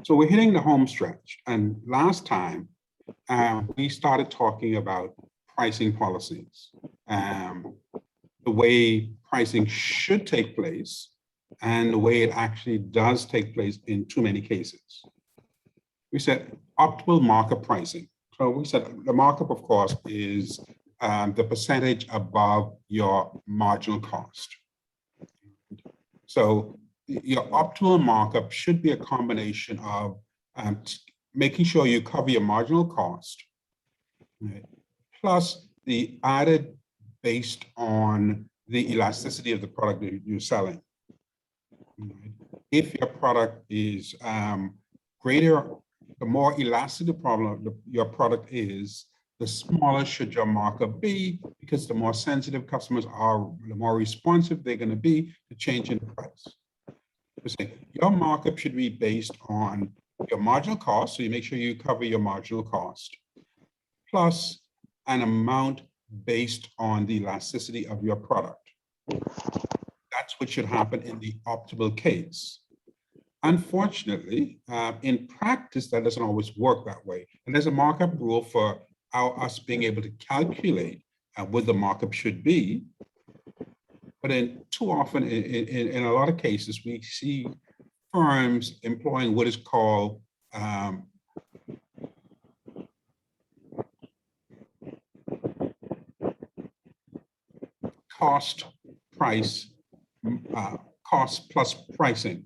So we're hitting the home stretch. And last time, we started talking about pricing policies, the way pricing should take place, and the way it actually does take place in too many cases. We said optimal markup pricing. So we said the markup, of course, is the percentage above your marginal cost. So your optimal markup should be a combination of making sure you cover your marginal cost, right, plus the added based on the elasticity of the product that you're selling. Right? If your product is greater, the more elastic your product is, the smaller should your markup be, because the more sensitive customers are, the more responsive they're going to be to change in price. Your markup should be based on your marginal cost, so you make sure you cover your marginal cost, plus an amount based on the elasticity of your product. That's what should happen in the optimal case. Unfortunately, in practice, that doesn't always work that way. And there's a markup rule for us being able to calculate what the markup should be. But too often, in a lot of cases, we see firms employing what is called cost plus pricing.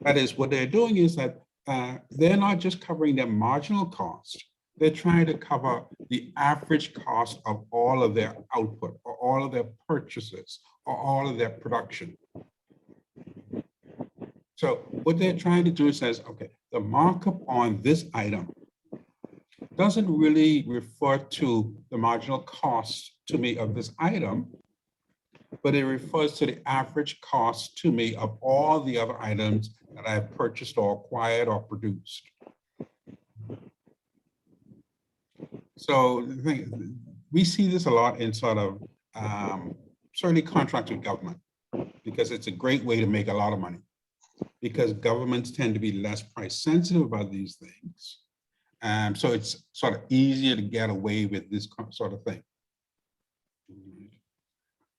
That is, what they're doing is that they're not just covering their marginal cost, they're trying to cover the average cost of all of their output, or all of their purchases, or all of their production. So what they're trying to do is says, okay, the markup on this item doesn't really refer to the marginal cost to me of this item, but it refers to the average cost to me of all the other items that I have purchased or acquired or produced. So we see this a lot in sort of certainly contracts with government, because it's a great way to make a lot of money, because governments tend to be less price sensitive about these things. So it's sort of easier to get away with this sort of thing.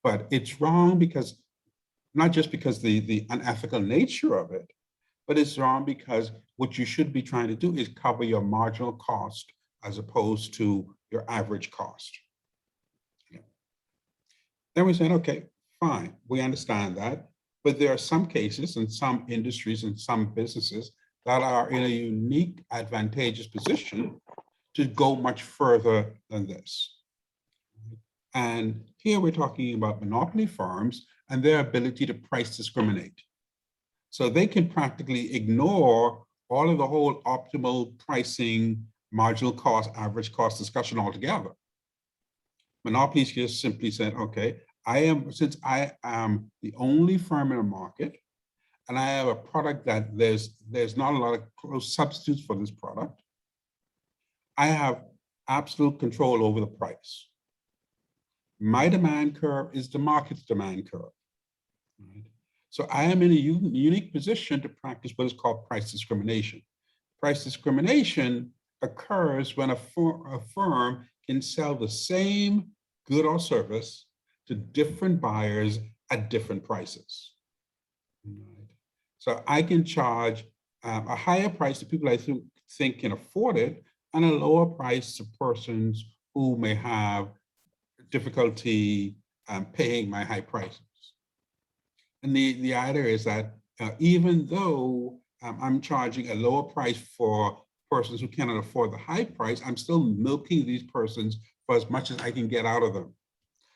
But it's wrong because, not just because the unethical nature of it, but it's wrong because what you should be trying to do is cover your marginal cost as opposed to your average cost. Yeah. Then we said, okay, fine, we understand that, but there are some cases and some industries and some businesses that are in a unique, advantageous position to go much further than this. And here we're talking about monopoly firms and their ability to price discriminate. So they can practically ignore all of the whole optimal pricing, marginal cost, average cost discussion altogether. Monopolies just simply said, okay, since I am the only firm in the market, and I have a product that there's not a lot of close substitutes for this product, I have absolute control over the price. My demand curve is the market's demand curve. Right? So I am in a unique position to practice what is called price discrimination. Price discrimination occurs when a firm can sell the same good or service to different buyers at different prices. Right? So I can charge a higher price to people I think can afford it, and a lower price to persons who may have difficulty paying my high prices. And the idea is that even though I'm charging a lower price for persons who cannot afford the high price, I'm still milking these persons for as much as I can get out of them.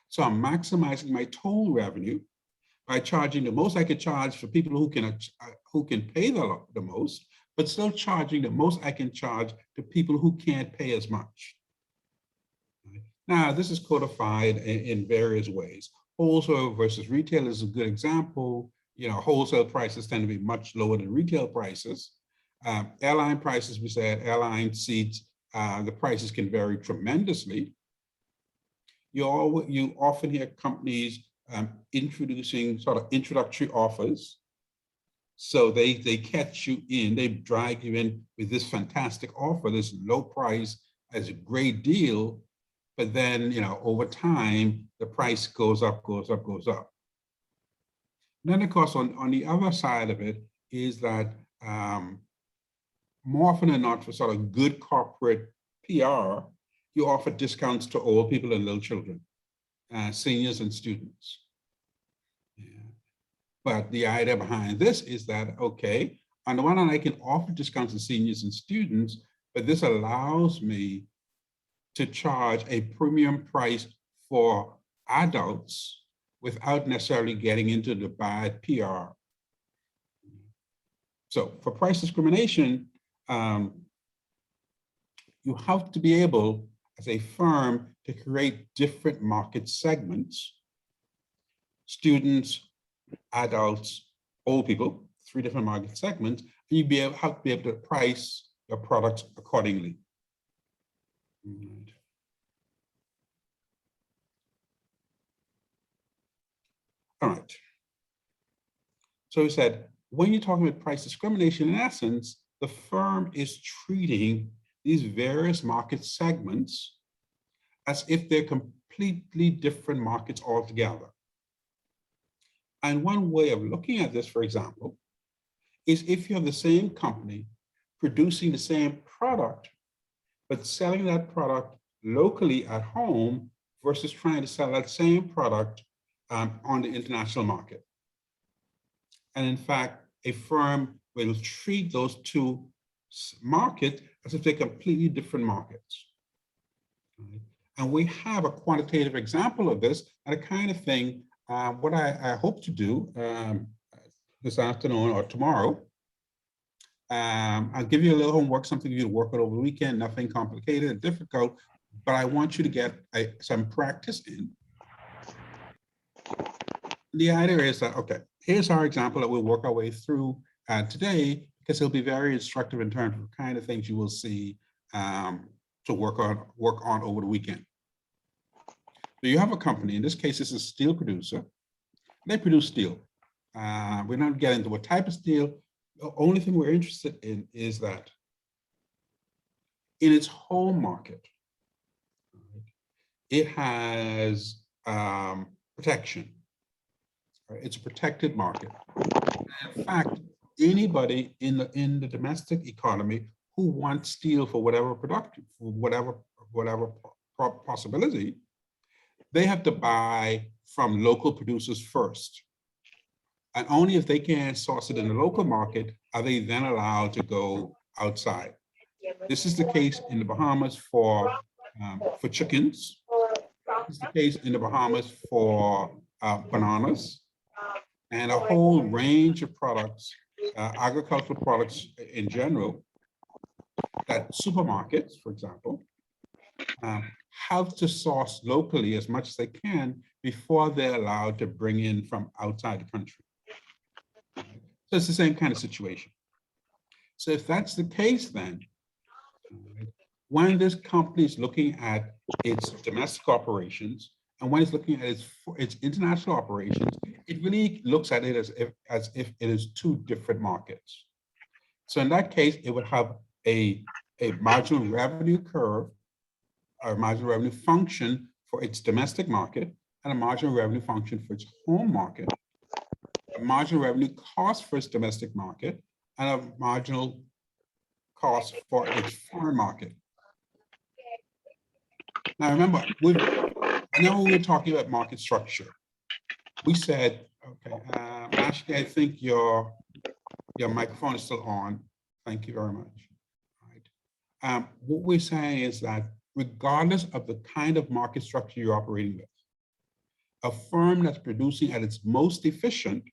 So I'm maximizing my total revenue by charging the most I could charge for people who can pay the most, but still charging the most I can charge to people who can't pay as much. Now, this is codified in various ways. Wholesale versus retail is a good example. You know, wholesale prices tend to be much lower than retail prices. Airline prices, we said, airline seats, the prices can vary tremendously. You often hear companies introducing sort of introductory offers So they catch you in, they drag you in with this fantastic offer, this low price as a great deal, but then, over time, the price goes up, goes up, goes up. And then, of course, on the other side of it is that more often than not, for sort of good corporate PR, you offer discounts to old people and little children, seniors and students. Yeah. But the idea behind this is that, okay, on the one hand, I can offer discounts to seniors and students, but this allows me to charge a premium price for adults without necessarily getting into the bad PR. So for price discrimination, you have to be able, as a firm, to create different market segments: students, adults, old people, 3 different market segments, and you have to be able to price your products accordingly. Right. All right. So we said, when you're talking about price discrimination, in essence, the firm is treating these various market segments as if they're completely different markets altogether. And one way of looking at this, for example, is if you have the same company producing the same product, but selling that product locally at home versus trying to sell that same product on the international market. And in fact, a firm will treat those 2 markets as if they're completely different markets. Right? And we have a quantitative example of this, and the kind of thing, what I hope to do this afternoon or tomorrow. I'll give you a little homework, something for you to work on over the weekend, nothing complicated and difficult, but I want you to get some practice in. The idea is that, okay, here's our example that we'll work our way through today, because it'll be very instructive in terms of the kind of things you will see to work on over the weekend. So you have a company, in this case, this is a steel producer. They produce steel. We're not getting into what type of steel. The only thing we're interested in is that in its home market, it has protection. It's a protected market. In fact, anybody in the domestic economy who wants steel for whatever production, for whatever possibility, they have to buy from local producers first. And only if they can't source it in the local market are they then allowed to go outside. This is the case in the Bahamas for chickens. This is the case in the Bahamas for bananas, and a whole range of products, agricultural products in general, that supermarkets, for example, have to source locally as much as they can before they're allowed to bring in from outside the country. So it's the same kind of situation. So if that's the case, then when this company is looking at its domestic operations and when it's looking at its international operations, it really looks at it as if it is 2 different markets. So in that case, it would have a marginal revenue curve or marginal revenue function for its domestic market and a marginal revenue function for its home market, a marginal revenue cost for its domestic market, and a marginal cost for its foreign market. Now remember, whenever we were talking about market structure, we said, okay, Ashley, I think your microphone is still on. Thank you very much. All right. What we're saying is that regardless of the kind of market structure you're operating with, a firm that's producing at its most efficient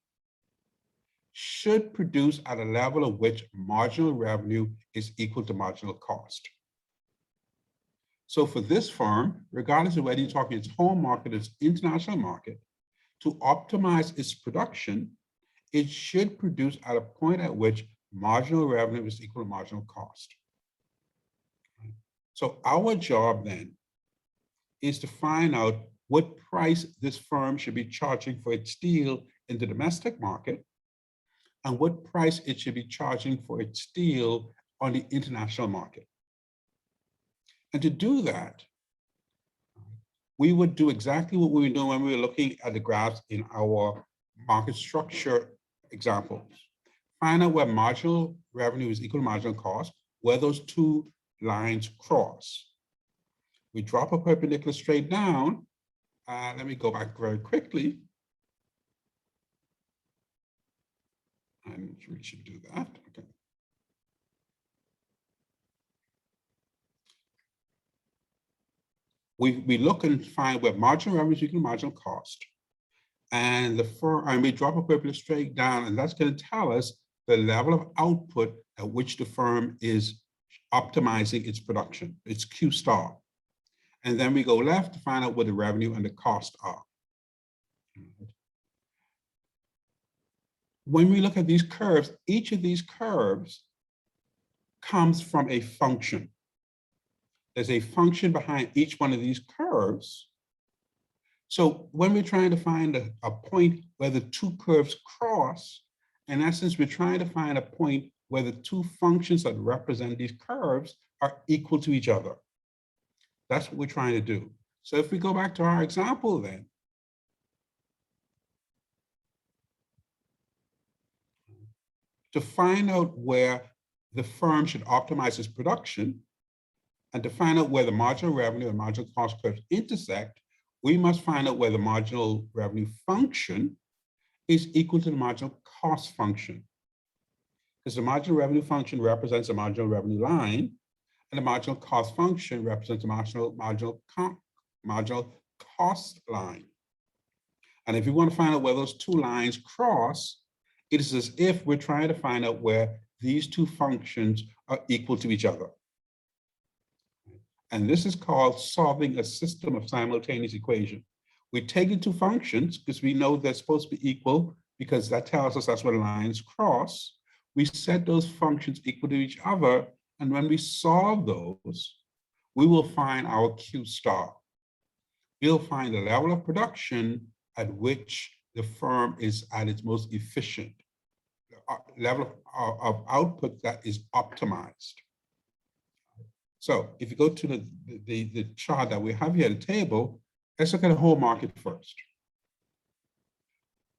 should produce at a level of which marginal revenue is equal to marginal cost. So for this firm, regardless of whether you're talking its home market or its international market, to optimize its production, it should produce at a point at which marginal revenue is equal to marginal cost. So our job then is to find out what price this firm should be charging for its steel in the domestic market and what price it should be charging for its steel on the international market. And to do that, we would do exactly what we were doing when we were looking at the graphs in our market structure examples. Find out where marginal revenue is equal to marginal cost, where those two lines cross. We drop a perpendicular straight down. Let me go back very quickly. And we should do that. Okay. We look and find where marginal revenue is equal to marginal cost. And we drop a perpendicular straight down, and that's going to tell us the level of output at which the firm is optimizing its production, its Q star. And then we go left to find out what the revenue and the cost are. When we look at these curves, each of these curves comes from a function. There's a function behind each one of these curves. So when we're trying to find a point where the two curves cross, in essence, we're trying to find a point where the two functions that represent these curves are equal to each other. That's what we're trying to do. So if we go back to our example then, to find out where the firm should optimize its production, and to find out where the marginal revenue and marginal cost curves intersect, we must find out where the marginal revenue function is equal to the marginal cost function. Because the marginal revenue function represents the marginal revenue line, and the marginal cost function represents the marginal cost line. And if you want to find out where those two lines cross, it is as if we're trying to find out where these two functions are equal to each other. And this is called solving a system of simultaneous equation. We take the two functions because we know they're supposed to be equal, because that tells us that's where the lines cross. We set those functions equal to each other, and when we solve those, we will find our Q star. We'll find the level of production at which the firm is at its most efficient, level of output that is optimized. So if you go to the chart that we have here, the table, let's look at the whole market first.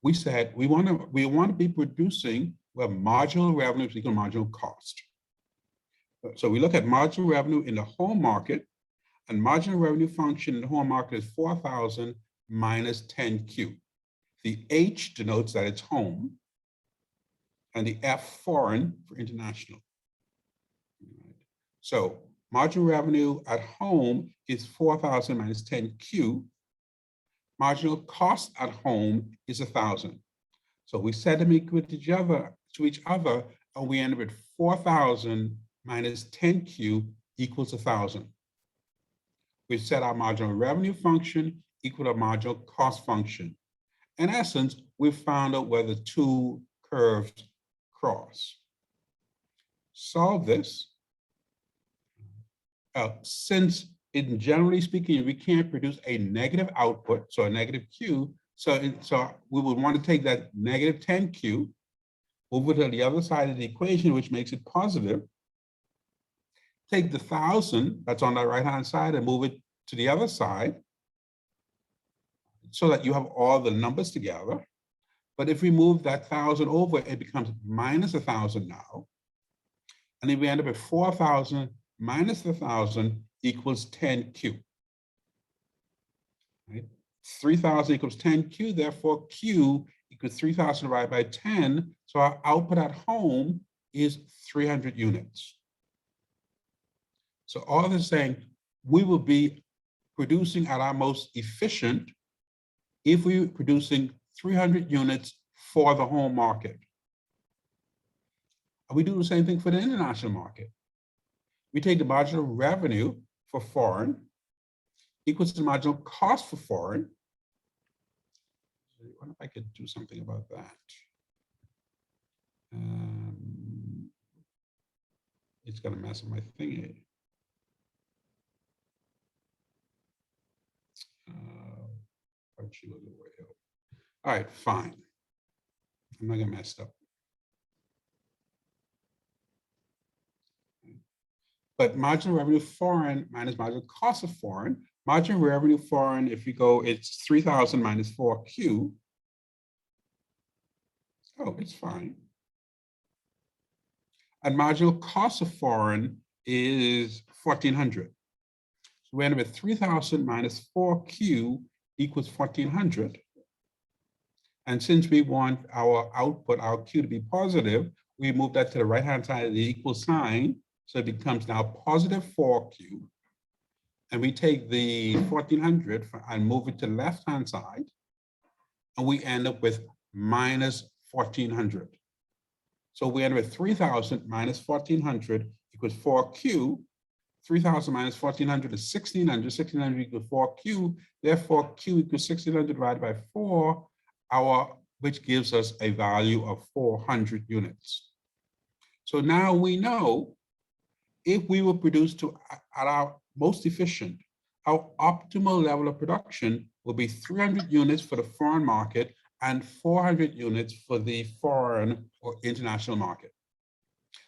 We said we want to be producing where marginal revenue is equal to marginal cost. So we look at marginal revenue in the home market, and marginal revenue function in the home market is 4,000 minus 10Q. The H denotes that it's home, and the F foreign for international. So marginal revenue at home is 4,000 minus 10Q. Marginal cost at home is 1,000. So we set them equal to each other, and we end up with 4,000 minus 10Q equals 1,000. We set our marginal revenue function equal to marginal cost function. In essence, we found out where the two curves cross. Solve this. Since generally speaking, we can't produce a negative output, so a negative Q, so we would want to take that negative 10Q, move it to the other side of the equation, which makes it positive. Take the 1,000 that's on the right-hand side and move it to the other side so that you have all the numbers together. But if we move that 1,000 over, it becomes minus 1,000 now. And then we end up at 4,000 minus 1,000 equals 10Q. Right? 3,000 equals 10Q, therefore Q equals 3,000 divided by 10. So our output at home is 300 units. So all this is saying, we will be producing at our most efficient if we're producing 300 units for the home market. And we do the same thing for the international market. We take the marginal revenue for foreign equals the marginal cost for foreign. I wonder if I could do something about that. It's going to mess up my thingy. All right, fine. I'm not going to mess up. but marginal revenue foreign minus marginal cost of foreign. Marginal revenue foreign, if you go, it's 3,000 minus 4Q. Oh, it's fine. And marginal cost of foreign is 1,400. So we end up with 3,000 minus 4Q equals 1,400. And since we want our output, our Q, to be positive, we move that to the right-hand side of the equal sign. So it becomes now positive 4Q. And we take the 1,400 and move it to the left-hand side. And we end up with minus 1,400. So we end up with 3,000 minus 1,400 equals 4Q. 3,000 minus 1,400 is 1,600. 1,600 equals 4Q. Therefore, Q equals 1,600 divided by 4, which gives us a value of 400 units. So now we know if we were produced at our most efficient, our optimal level of production will be 300 units for the foreign market and 400 units for the foreign or international market.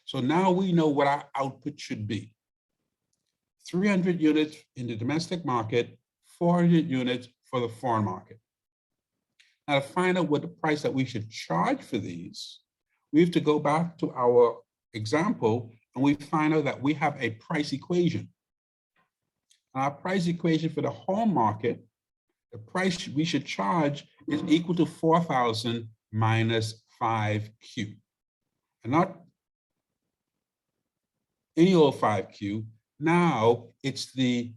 So now we know what our output should be. 300 units in the domestic market, 400 units for the foreign market. Now, to find out what the price that we should charge for these, we have to go back to our example and we find out that we have a price equation. Our price equation for the home market, the price we should charge is equal to 4,000 minus 5Q. And not any old 5Q. Now it's the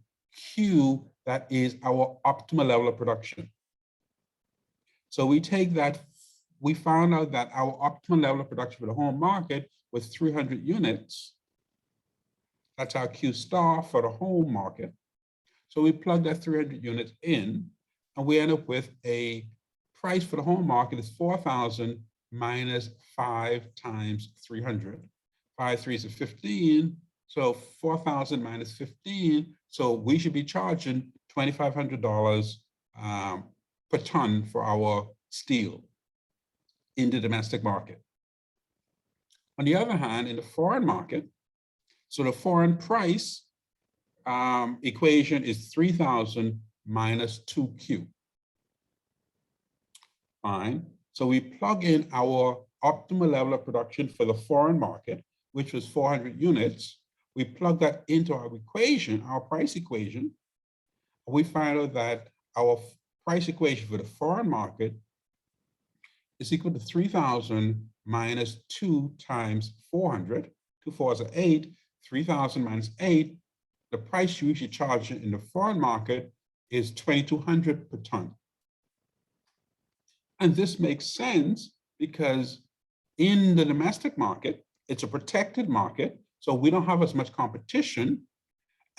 Q that is our optimal level of production. So we take that, we found out that our optimal level of production for the home market was 300 units. That's our Q star for the home market. So we plug that 300 units in, and we end up with a price for the home market is 4,000 minus 5 times 300. 5 3s are 15. So 4,000 minus 15. So we should be charging $2,500 per ton for our steel in the domestic market. On the other hand, in the foreign market, so the foreign price equation is 3,000 minus 2Q. Fine. So we plug in our optimal level of production for the foreign market, which was 400 units. We plug that into our equation, our price equation. We find out that our price equation for the foreign market is equal to 3,000 minus 2 times 400. 2 4s are 8. 3,000 minus 8. The price you should charge in the foreign market is 2,200 per ton. And this makes sense because in the domestic market, it's a protected market, so we don't have as much competition,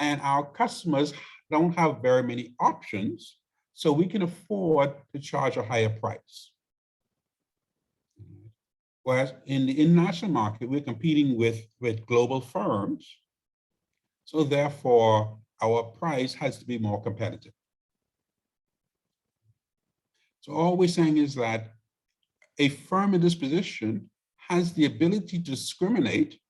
and our customers don't have very many options, so we can afford to charge a higher price. Whereas in the international market, we're competing with global firms, so therefore our price has to be more competitive. So all we're saying is that a firm in this position has the ability to discriminate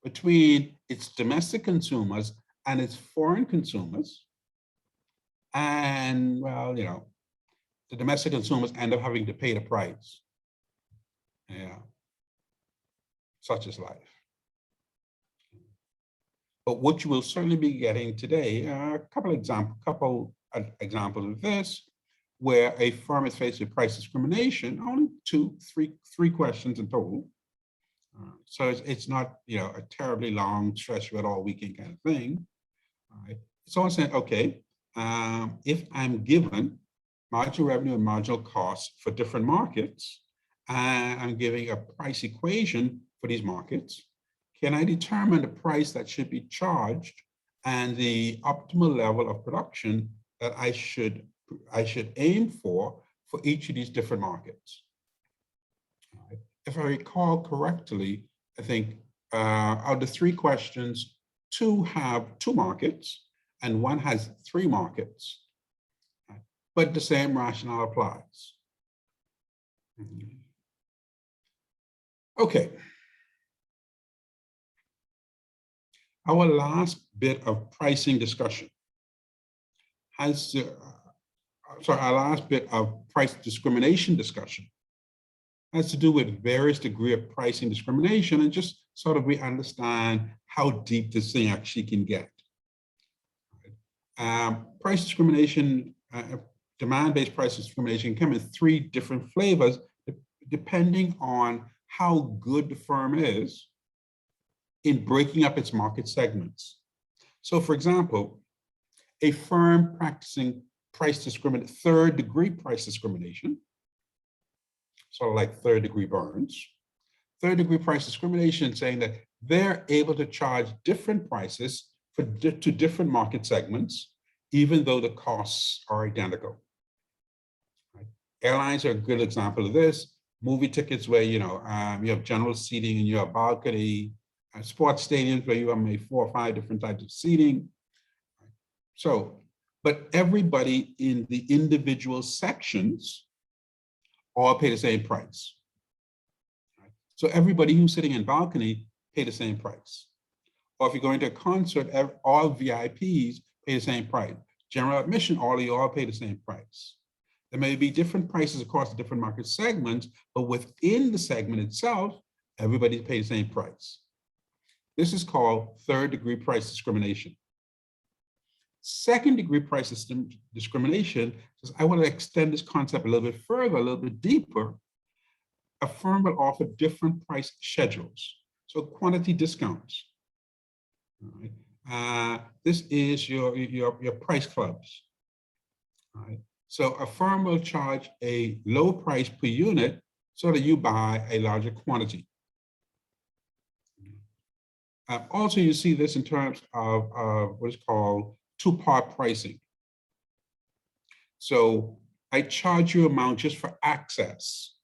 between its domestic consumers and its foreign consumers. And, well, you know, the domestic consumers end up having to pay the price. Yeah, such is life. But what you will certainly be getting today, a couple examples of this, where a firm is faced with price discrimination, only three questions in total. So it's not, you know, a terribly long stretch of it all weekend kind of thing. All right. So I'm saying, okay, if I'm given marginal revenue and marginal costs for different markets, and I'm giving a price equation for these markets, can I determine the price that should be charged and the optimal level of production that I should aim for each of these different markets? All right. If I recall correctly, I think out of the 3 questions, 2 have 2 markets and 1 has 3 markets, but the same rationale applies. Okay. Our last bit of pricing discussion has, our last bit of price discrimination discussion has to do with various degree of pricing discrimination, and just sort of we understand how deep this thing actually can get. Price discrimination, demand-based price discrimination come in 3 different flavors, depending on how good the firm is in breaking up its market segments. So for example, a firm practicing third-degree price discrimination, sort of like third-degree burns, third-degree price discrimination saying that they're able to charge different prices to different market segments, even though the costs are identical. Right? Airlines are a good example of this. Movie tickets where you have general seating and you have balcony, sports stadiums where you have maybe 4 or 5 different types of seating. So, but everybody in the individual sections all pay the same price. Right? So everybody who's sitting in balcony pay the same price. Or if you're going to a concert, all VIPs pay the same price. General admission, all of you all pay the same price. There may be different prices across the different market segments, but within the segment itself, everybody pays the same price. This is called third-degree price discrimination. Second-degree price discrimination says, I want to extend this concept a little bit further, a little bit deeper. A firm will offer different price schedules, so quantity discounts. All right. This is your price clubs. All right. So a firm will charge a low price per unit so that you buy a larger quantity. Also, you see this in terms of what is called 2-part pricing. So I charge you amount just for access,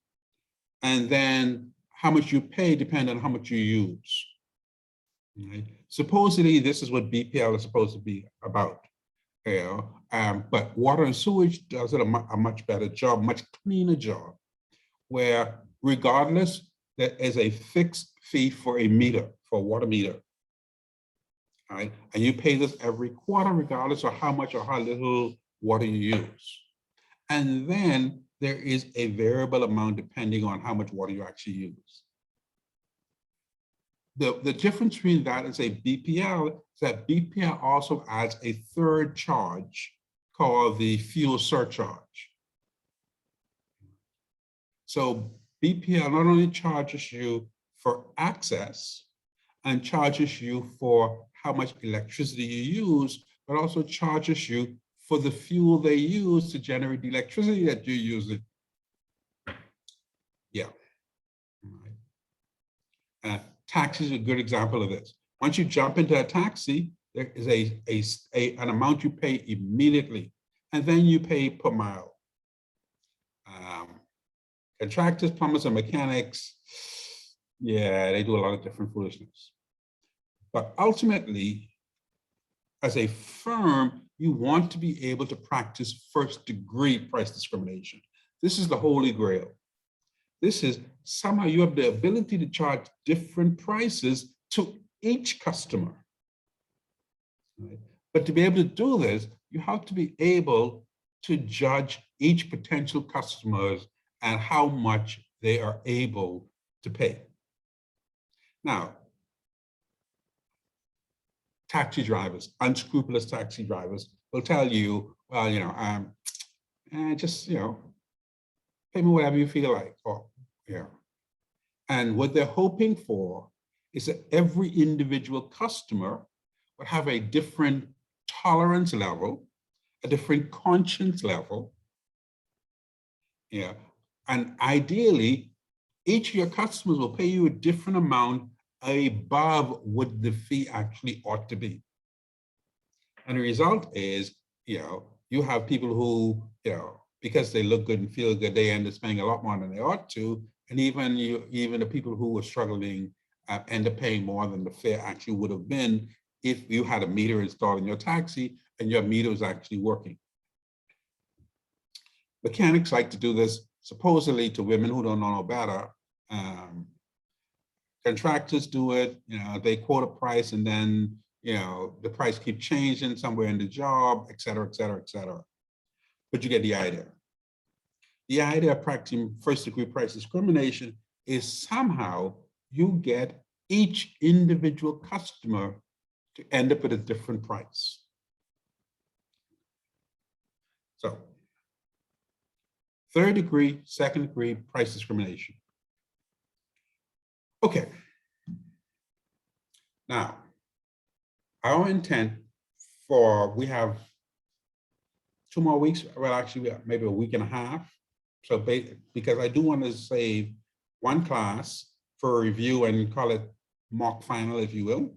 and then how much you pay depends on how much you use. Right? Supposedly, this is what BPL is supposed to be about. But water and sewage does it a much better job, much cleaner job, where regardless, there is a fixed fee for a meter, for a water meter. All right? And you pay this every quarter, regardless of how much or how little water you use. And then there is a variable amount depending on how much water you actually use. The difference between that and say BPL is that BPL also adds a third charge called the fuel surcharge. So BPL not only charges you for access and charges you for how much electricity you use, but also charges you for the fuel they use to generate the electricity that you're using. Yeah. All right. Taxi is a good example of this. Once you jump into a taxi, there is an amount you pay immediately, and then you pay per mile. Contractors, plumbers, and mechanics, yeah, they do a lot of different foolishness. But ultimately, as a firm, you want to be able to practice first-degree price discrimination. This is the holy grail. This is somehow you have the ability to charge different prices to each customer. Right? But to be able to do this, you have to be able to judge each potential customers and how much they are able to pay. Now, taxi drivers, unscrupulous taxi drivers will tell you, well, just, pay me whatever you feel like. And what they're hoping for is that every individual customer would have a different tolerance level, a different conscience level. And ideally, each of your customers will pay you a different amount above what the fee actually ought to be. And the result is, you have people who, because they look good and feel good, they end up spending a lot more than they ought to. And even the people who are struggling end up paying more than the fare actually would have been if you had a meter installed in your taxi and your meter was actually working. Mechanics like to do this supposedly to women who don't know no better. Contractors do it, they quote a price and then the price keep changing somewhere in the job, et cetera, et cetera, et cetera. But you get the idea. The idea of practicing first degree price discrimination is somehow you get each individual customer to end up with a different price. So, third degree, second degree price discrimination. Okay. Now, our intent we have 2 more weeks, well, actually, we have maybe a week and a half. So because I do want to save one class for review and call it mock final, if you will.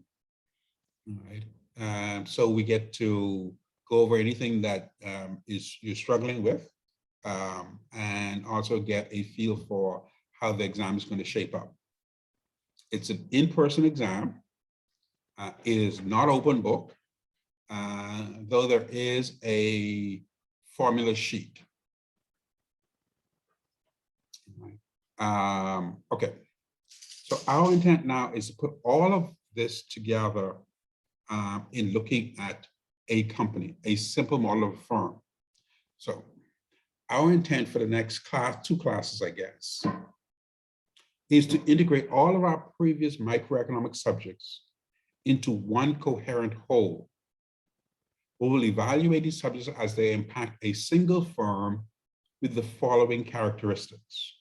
All right. So we get to go over anything that you're struggling with, and also get a feel for how the exam is going to shape up. It's an in-person exam. It is not open book, though there is a formula sheet. Okay, so our intent now is to put all of this together in looking at a company, a simple model of a firm. So our intent for the next class, 2 classes, I guess, is to integrate all of our previous microeconomic subjects into one coherent whole. We will evaluate these subjects as they impact a single firm with the following characteristics.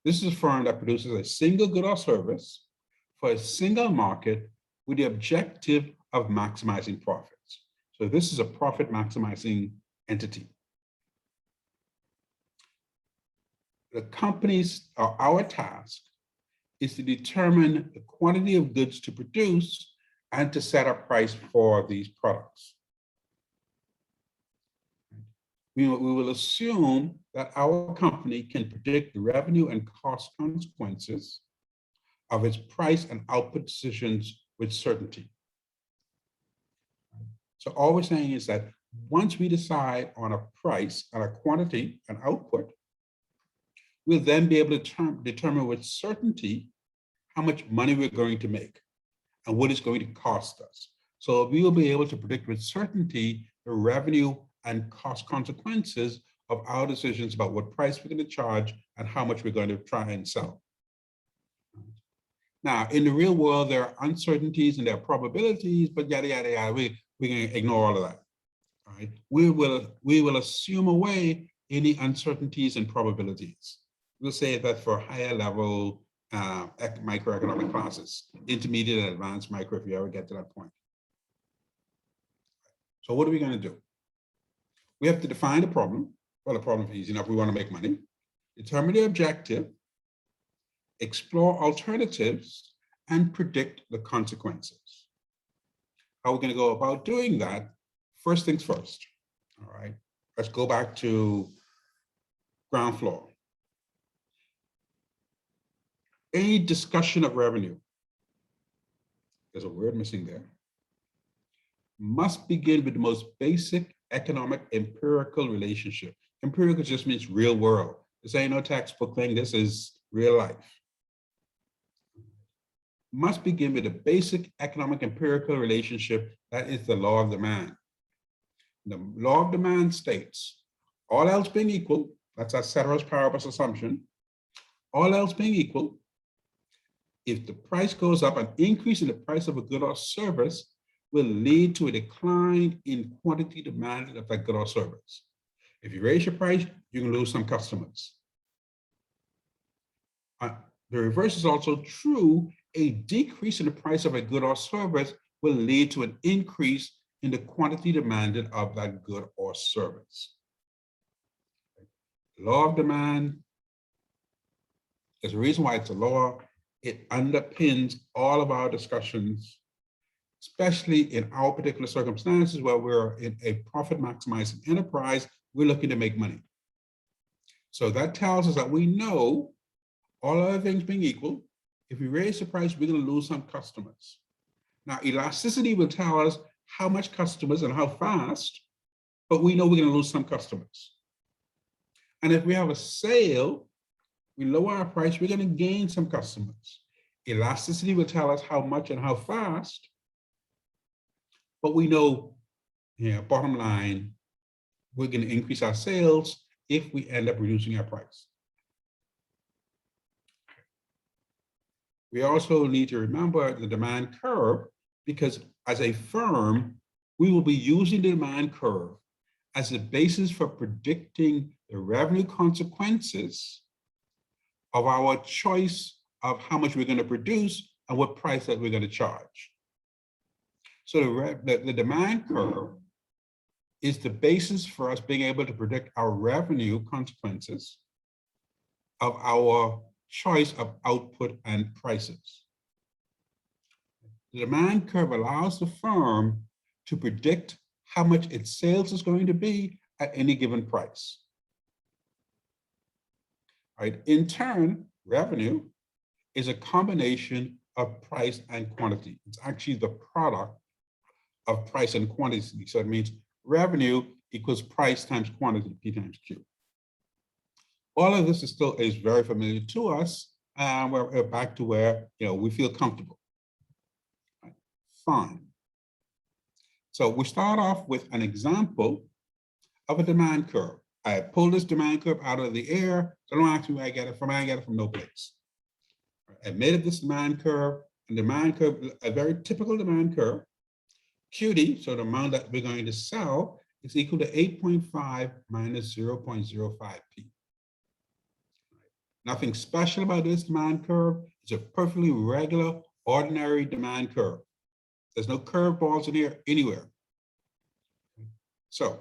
This is a firm that produces a single good or service for a single market with the objective of maximizing profits. So this is a profit maximizing entity. The company's, or our task, is to determine the quantity of goods to produce and to set a price for these products. We will assume that our company can predict the revenue and cost consequences of its price and output decisions with certainty. So all we're saying is that once we decide on a price and a quantity and output, we'll then be able to determine with certainty how much money we're going to make and what it's going to cost us. So we will be able to predict with certainty the revenue and cost consequences of our decisions about what price we're going to charge and how much we're going to try and sell. Now, in the real world, there are uncertainties and there are probabilities, but yada, yada, yada, we can ignore all of that. All right? We will assume away any uncertainties and probabilities. We'll say that for higher level microeconomic classes, intermediate and advanced micro, if you ever get to that point. So what are we going to do? We have to define the problem. Well, the problem is easy enough. We want to make money. Determine the objective, explore alternatives, and predict the consequences. How are we going to go about doing that? First things first. All right. Let's go back to ground floor. Any discussion of revenue, there's a word missing there, must begin with the most basic economic empirical relationship. Empirical just means real world. This ain't no textbook thing. This is real life. Must begin with a basic economic empirical relationship. That is the law of demand. The law of demand states, all else being equal, that's a ceteris paribus assumption, all else being equal, if the price goes up, an increase in the price of a good or service will lead to a decline in quantity demanded of that good or service. If you raise your price, you can lose some customers. The reverse is also true. A decrease in the price of a good or service will lead to an increase in the quantity demanded of that good or service. Law of demand, there's a reason why it's a law. It underpins all of our discussions, especially in our particular circumstances where we're in a profit maximizing enterprise, we're looking to make money. So that tells us that we know, all other things being equal, if we raise the price, we're going to lose some customers. Now, elasticity will tell us how much customers and how fast, but we know we're going to lose some customers. And if we have a sale, we lower our price, we're going to gain some customers. Elasticity will tell us how much and how fast, But we know, bottom line, we're going to increase our sales if we end up reducing our price. We also need to remember the demand curve, because as a firm, we will be using the demand curve as a basis for predicting the revenue consequences of our choice of how much we're going to produce and what price that we're going to charge. So the demand curve is the basis for us being able to predict our revenue consequences of our choice of output and prices. The demand curve allows the firm to predict how much its sales is going to be at any given price. Right? In turn, revenue is a combination of price and quantity. It's actually the product of price and quantity. So it means revenue equals price times quantity, P times Q. All of this is very familiar to us, and we're back to where we feel comfortable. Right. Fine. So we start off with an example of a demand curve. I pulled this demand curve out of the air, so don't ask me where I get it from. I get it from no place. I made up this demand curve, and demand curve, a very typical demand curve. QD, so the amount that we're going to sell, is equal to 8.5 minus 0.05p. Nothing special about this demand curve. It's a perfectly regular, ordinary demand curve. There's no curveballs in here anywhere. So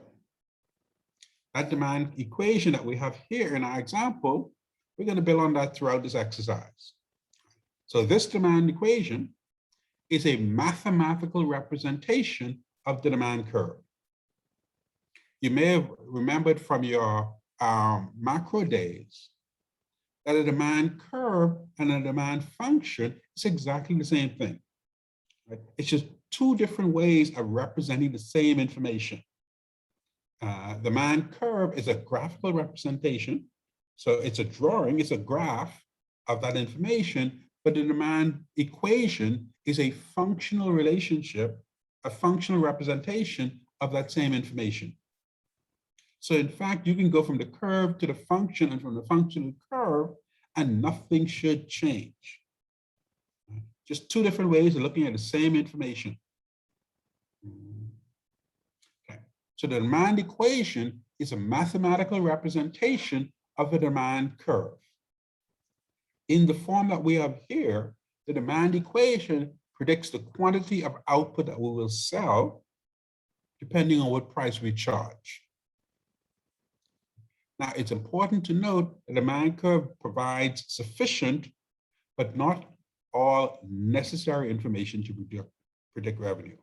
that demand equation that we have here in our example, we're going to build on that throughout this exercise. So this demand equation is a mathematical representation of the demand curve. You may have remembered from your macro days that a demand curve and a demand function is exactly the same thing. Right? It's just two different ways of representing the same information. The demand curve is a graphical representation. So it's a drawing, it's a graph of that information, but the demand equation is a functional relationship, a functional representation of that same information. So in fact, you can go from the curve to the function and from the function to the curve, and nothing should change. Just two different ways of looking at the same information. Okay. So the demand equation is a mathematical representation of the demand curve. In the form that we have here, the demand equation predicts the quantity of output that we will sell depending on what price we charge. Now, it's important to note the demand curve provides sufficient, but not all necessary information to predict revenue.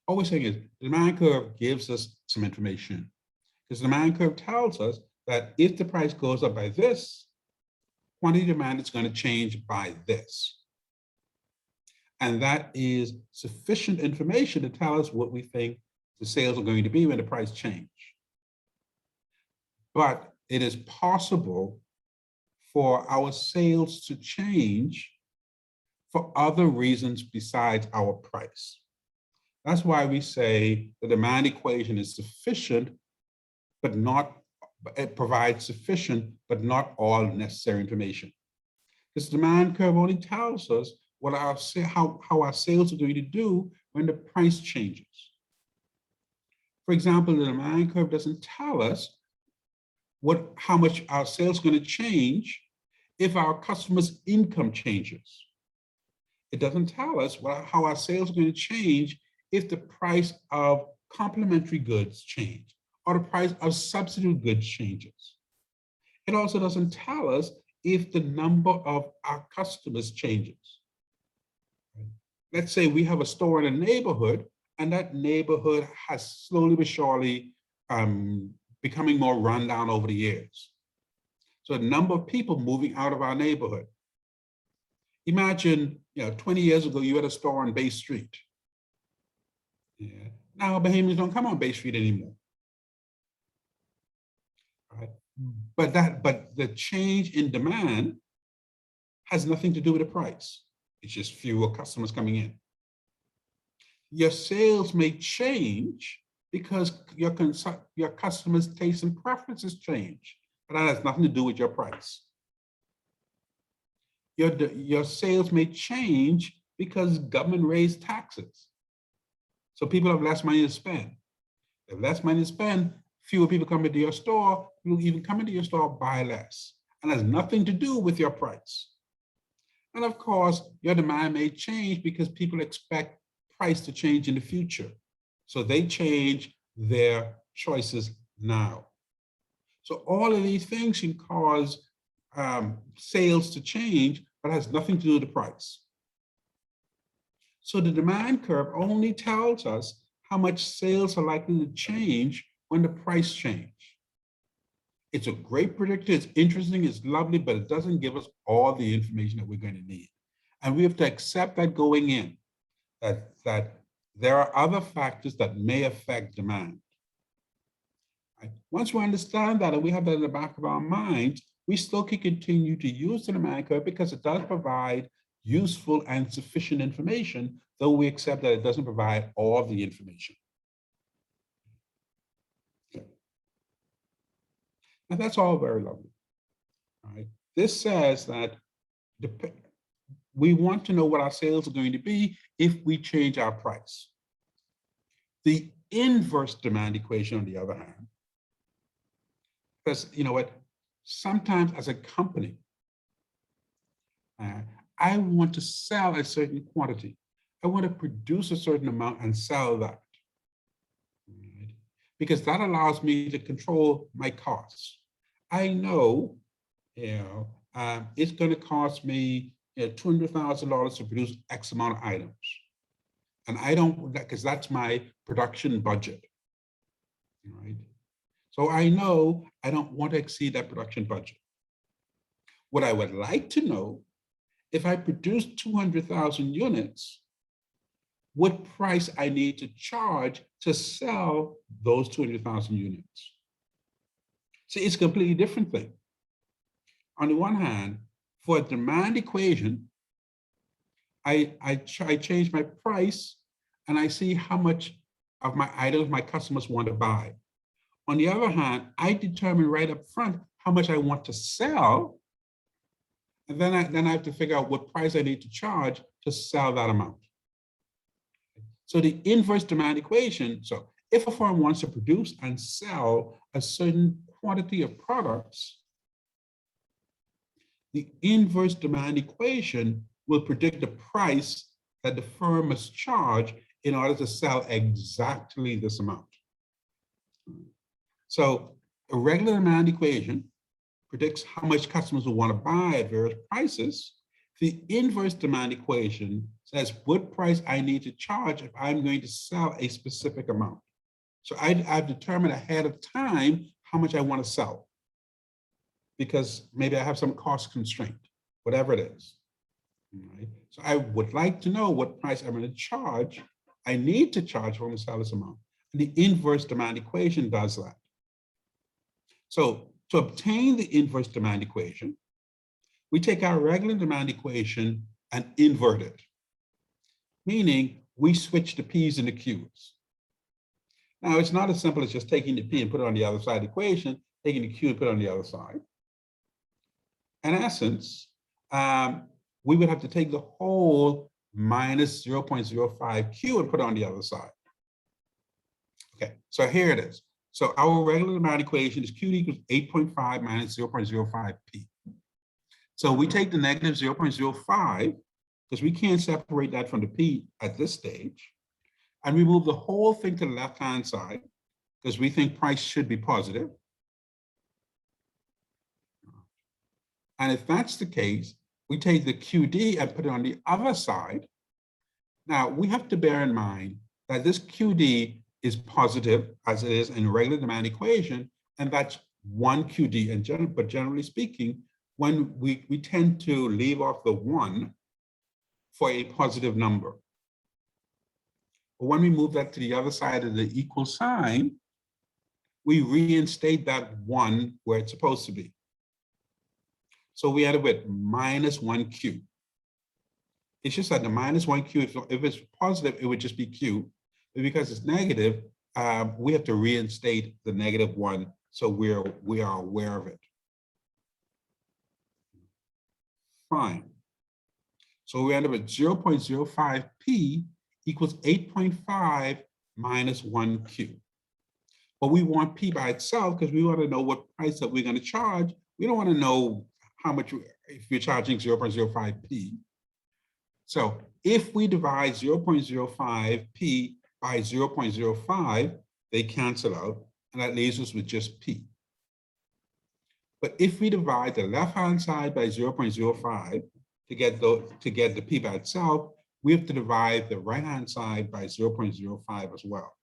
All we're saying is the demand curve gives us some information, because the demand curve tells us that if the price goes up by this, quantity demand is going to change by this. And that is sufficient information to tell us what we think the sales are going to be when the price change. But it is possible for our sales to change for other reasons besides our price. That's why we say the demand equation is sufficient, but not, it provides sufficient, but not all necessary information. This demand curve only tells us what how our sales are going to do when the price changes. For example, the demand curve doesn't tell us how much our sales are going to change if our customers' income changes. It doesn't tell us how our sales are going to change if the price of complementary goods change or the price of substitute goods changes. It also doesn't tell us if the number of our customers changes. Let's say we have a store in a neighborhood, and that neighborhood has slowly but surely becoming more rundown over the years. So the number of people moving out of our neighborhood. Imagine, 20 years ago, you had a store on Bay Street. Yeah. Now Bahamians don't come on Bay Street anymore. Right? But the change in demand has nothing to do with the price. It's just fewer customers coming in. Your sales may change because your customers' tastes and preferences change. But that has nothing to do with your price. Your sales may change because government raised taxes. So people have less money to spend. If less money to spend, fewer people come into your store, you'll even come into your store, buy less. And has nothing to do with your price. And of course, your demand may change because people expect price to change in the future. So they change their choices now. So all of these things can cause sales to change, but has nothing to do with the price. So the demand curve only tells us how much sales are likely to change when the price change. It's a great predictor, it's interesting, it's lovely, but it doesn't give us all the information that we're going to need. And we have to accept that going in, that there are other factors that may affect demand. Right? Once we understand that and we have that in the back of our minds, we still can continue to use the demand curve because it does provide useful and sufficient information, though we accept that it doesn't provide all the information. And that's all very lovely. Right? This says that we want to know what our sales are going to be if we change our price. The inverse demand equation, on the other hand, because you know what, sometimes as a company, I want to sell a certain quantity. I want to produce a certain amount and sell that. Right? Because that allows me to control my costs. I know, it's going to cost me $200,000 to produce X amount of items. And I don't, because that's my production budget, right? So I know I don't want to exceed that production budget. What I would like to know, if I produce 200,000 units, what price I need to charge to sell those 200,000 units. See, it's a completely different thing. On the one hand, for a demand equation, I change my price and I see how much of my items my customers want to buy. On the other hand, I determine right up front how much I want to sell. And then I have to figure out what price I need to charge to sell that amount. So the inverse demand equation, so if a firm wants to produce and sell a certain quantity of products, the inverse demand equation will predict the price that the firm must charge in order to sell exactly this amount. So a regular demand equation predicts how much customers will want to buy at various prices. The inverse demand equation says what price I need to charge if I'm going to sell a specific amount. So I've determined ahead of time how much I want to sell, because maybe I have some cost constraint, whatever it is. Right? So I would like to know what price I'm going to charge. I need to charge when I sell this amount. And the inverse demand equation does that. So to obtain the inverse demand equation, we take our regular demand equation and invert it, meaning we switch the P's and the Q's. Now, it's not as simple as just taking the P and put it on the other side of the equation, taking the Q and put it on the other side. In essence, we would have to take the whole minus 0.05 Q and put it on the other side. Okay, so here it is. So our regular demand equation is Q equals 8.5 minus 0.05 P. So we take the negative 0.05, because we can't separate that from the P at this stage, and we move the whole thing to the left-hand side, because we think price should be positive. And if that's the case, we take the QD and put it on the other side. Now, we have to bear in mind that this QD is positive, as it is in a regular demand equation, and that's one QD. But generally speaking, when we tend to leave off the 1 for a positive number. But when we move that to the other side of the equal sign, we reinstate that 1 where it's supposed to be. So we end up with minus 1Q. It's just that the -1Q, if it's positive, it would just be Q. But because it's negative, we have to reinstate the -1 so we are aware of it. Fine. So we end up at 0.05p equals 8.5 minus 1Q. But we want P by itself because we want to know what price that we're going to charge. We don't want to know how much, if you're charging 0.05p. So if we divide 0.05p by 0.05, they cancel out, and that leaves us with just P. But if we divide the left-hand side by 0.05 to get the P by itself, we have to divide the right-hand side by 0.05 as well.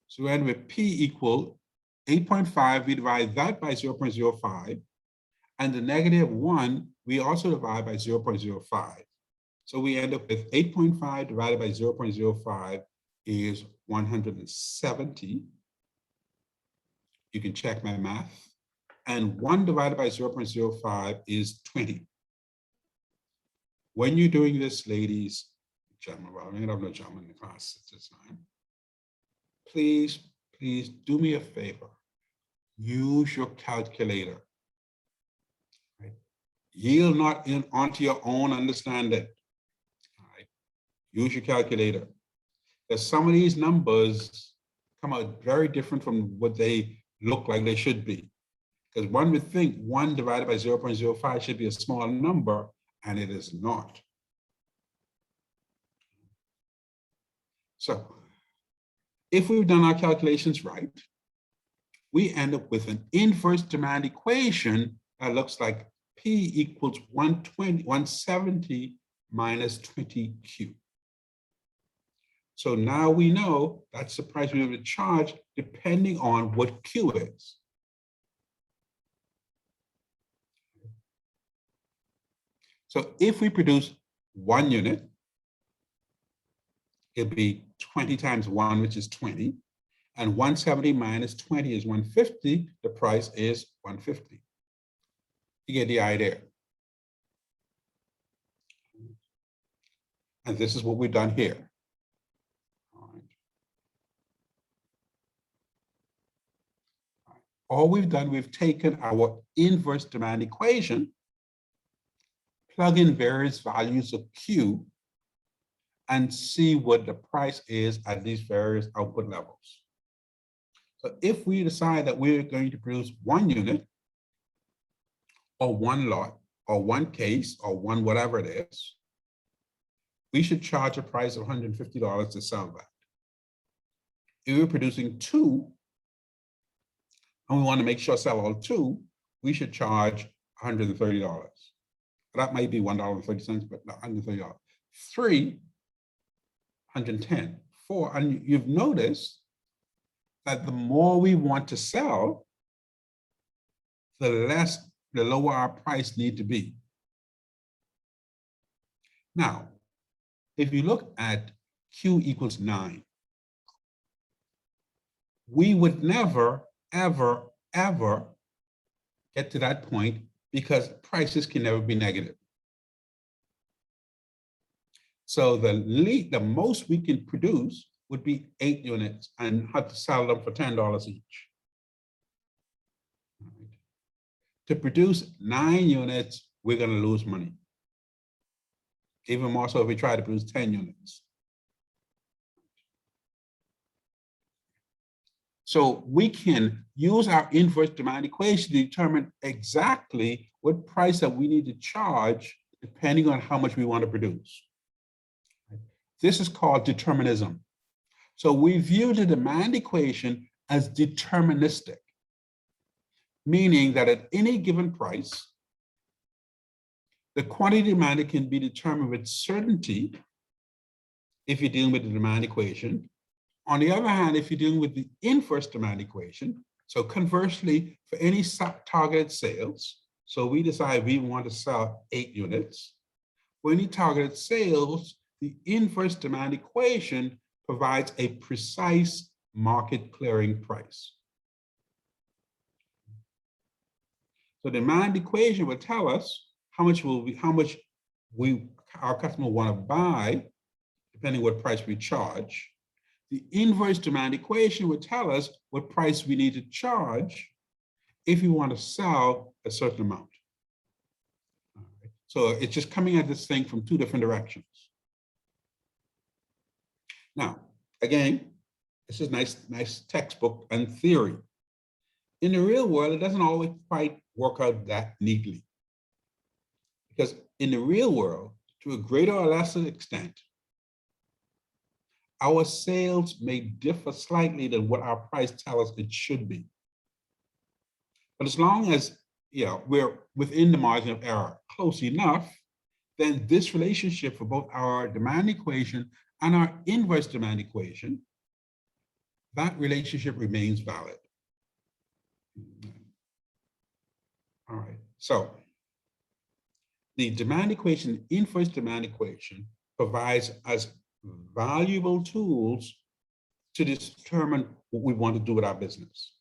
So we end with P equal 8.5, we divide that by 0.05, and the -1, we also divide by 0.05. So we end up with 8.5 divided by 0.05 is 170. You can check my math. And 1 divided by 0.05 is 20. When you're doing this, ladies, gentlemen, well, I have no gentlemen in the class at this time, please do me a favor. Use your calculator. Right? Yield not onto your own understanding. All right? Use your calculator. Because some of these numbers come out very different from what they look like they should be. Because one would think 1 divided by 0.05 should be a small number, and it is not. So if we've done our calculations right, we end up with an inverse demand equation that looks like P equals 170 minus 20Q. So now we know that's the price we have to charge depending on what Q is. So if we produce 1 unit, it'd be 20 times 1, which is 20. And 170 minus 20 is 150. The price is 150. You get the idea. And this is what we've done here. All right. All we've done, we've taken our inverse demand equation, plug in various values of Q, and see what the price is at these various output levels. So if we decide that we're going to produce 1 unit, or 1 lot, or 1 case, or 1 whatever it is, we should charge a price of $150 to sell that. If we're producing 2, and we want to make sure sell all 2, we should charge $130. That might be $1.30, but not $130. 3, 110. 4, and you've noticed that the more we want to sell, the lower our price need to be. Now, if you look at Q equals 9, we would never, ever, ever get to that point because prices can never be negative. So the most we can produce would be 8 units and have to sell them for $10 each. Right. To produce 9 units, we're going to lose money. Even more so if we try to produce 10 units. So we can use our inverse demand equation to determine exactly what price that we need to charge depending on how much we want to produce. This is called determinism. So we view the demand equation as deterministic, meaning that at any given price, the quantity demanded can be determined with certainty if you're dealing with the demand equation. On the other hand, if you're dealing with the inverse demand equation, so conversely, for any targeted sales, so we decide we want to sell 8 units, for any targeted sales, the inverse demand equation provides a precise market clearing price. So the demand equation will tell us how much we our customer want to buy, depending what price we charge, the inverse demand equation would tell us what price we need to charge if we want to sell a certain amount. So it's just coming at this thing from two different directions. Now, again, this is nice textbook and theory. In the real world, it doesn't always quite work out that neatly. Because in the real world, to a greater or lesser extent, our sales may differ slightly than what our price tells us it should be. But as long as we're within the margin of error close enough, then this relationship for both our demand equation and our inverse demand equation, that relationship remains valid. All right, so the demand equation, inverse demand equation, provides us valuable tools to determine what we want to do with our business.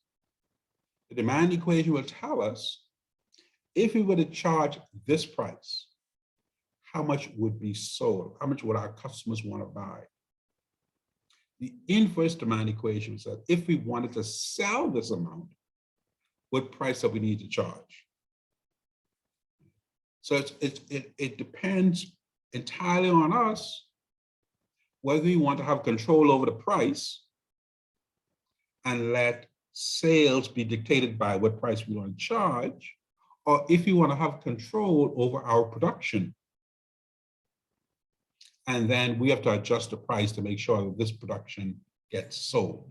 The demand equation will tell us if we were to charge this price, how much would be sold? How much would our customers want to buy? The inverse demand equation says if we wanted to sell this amount, what price do we need to charge? So it depends entirely on us whether we want to have control over the price and let sales be dictated by what price we want to charge, or if we want to have control over our production. And then we have to adjust the price to make sure that this production gets sold.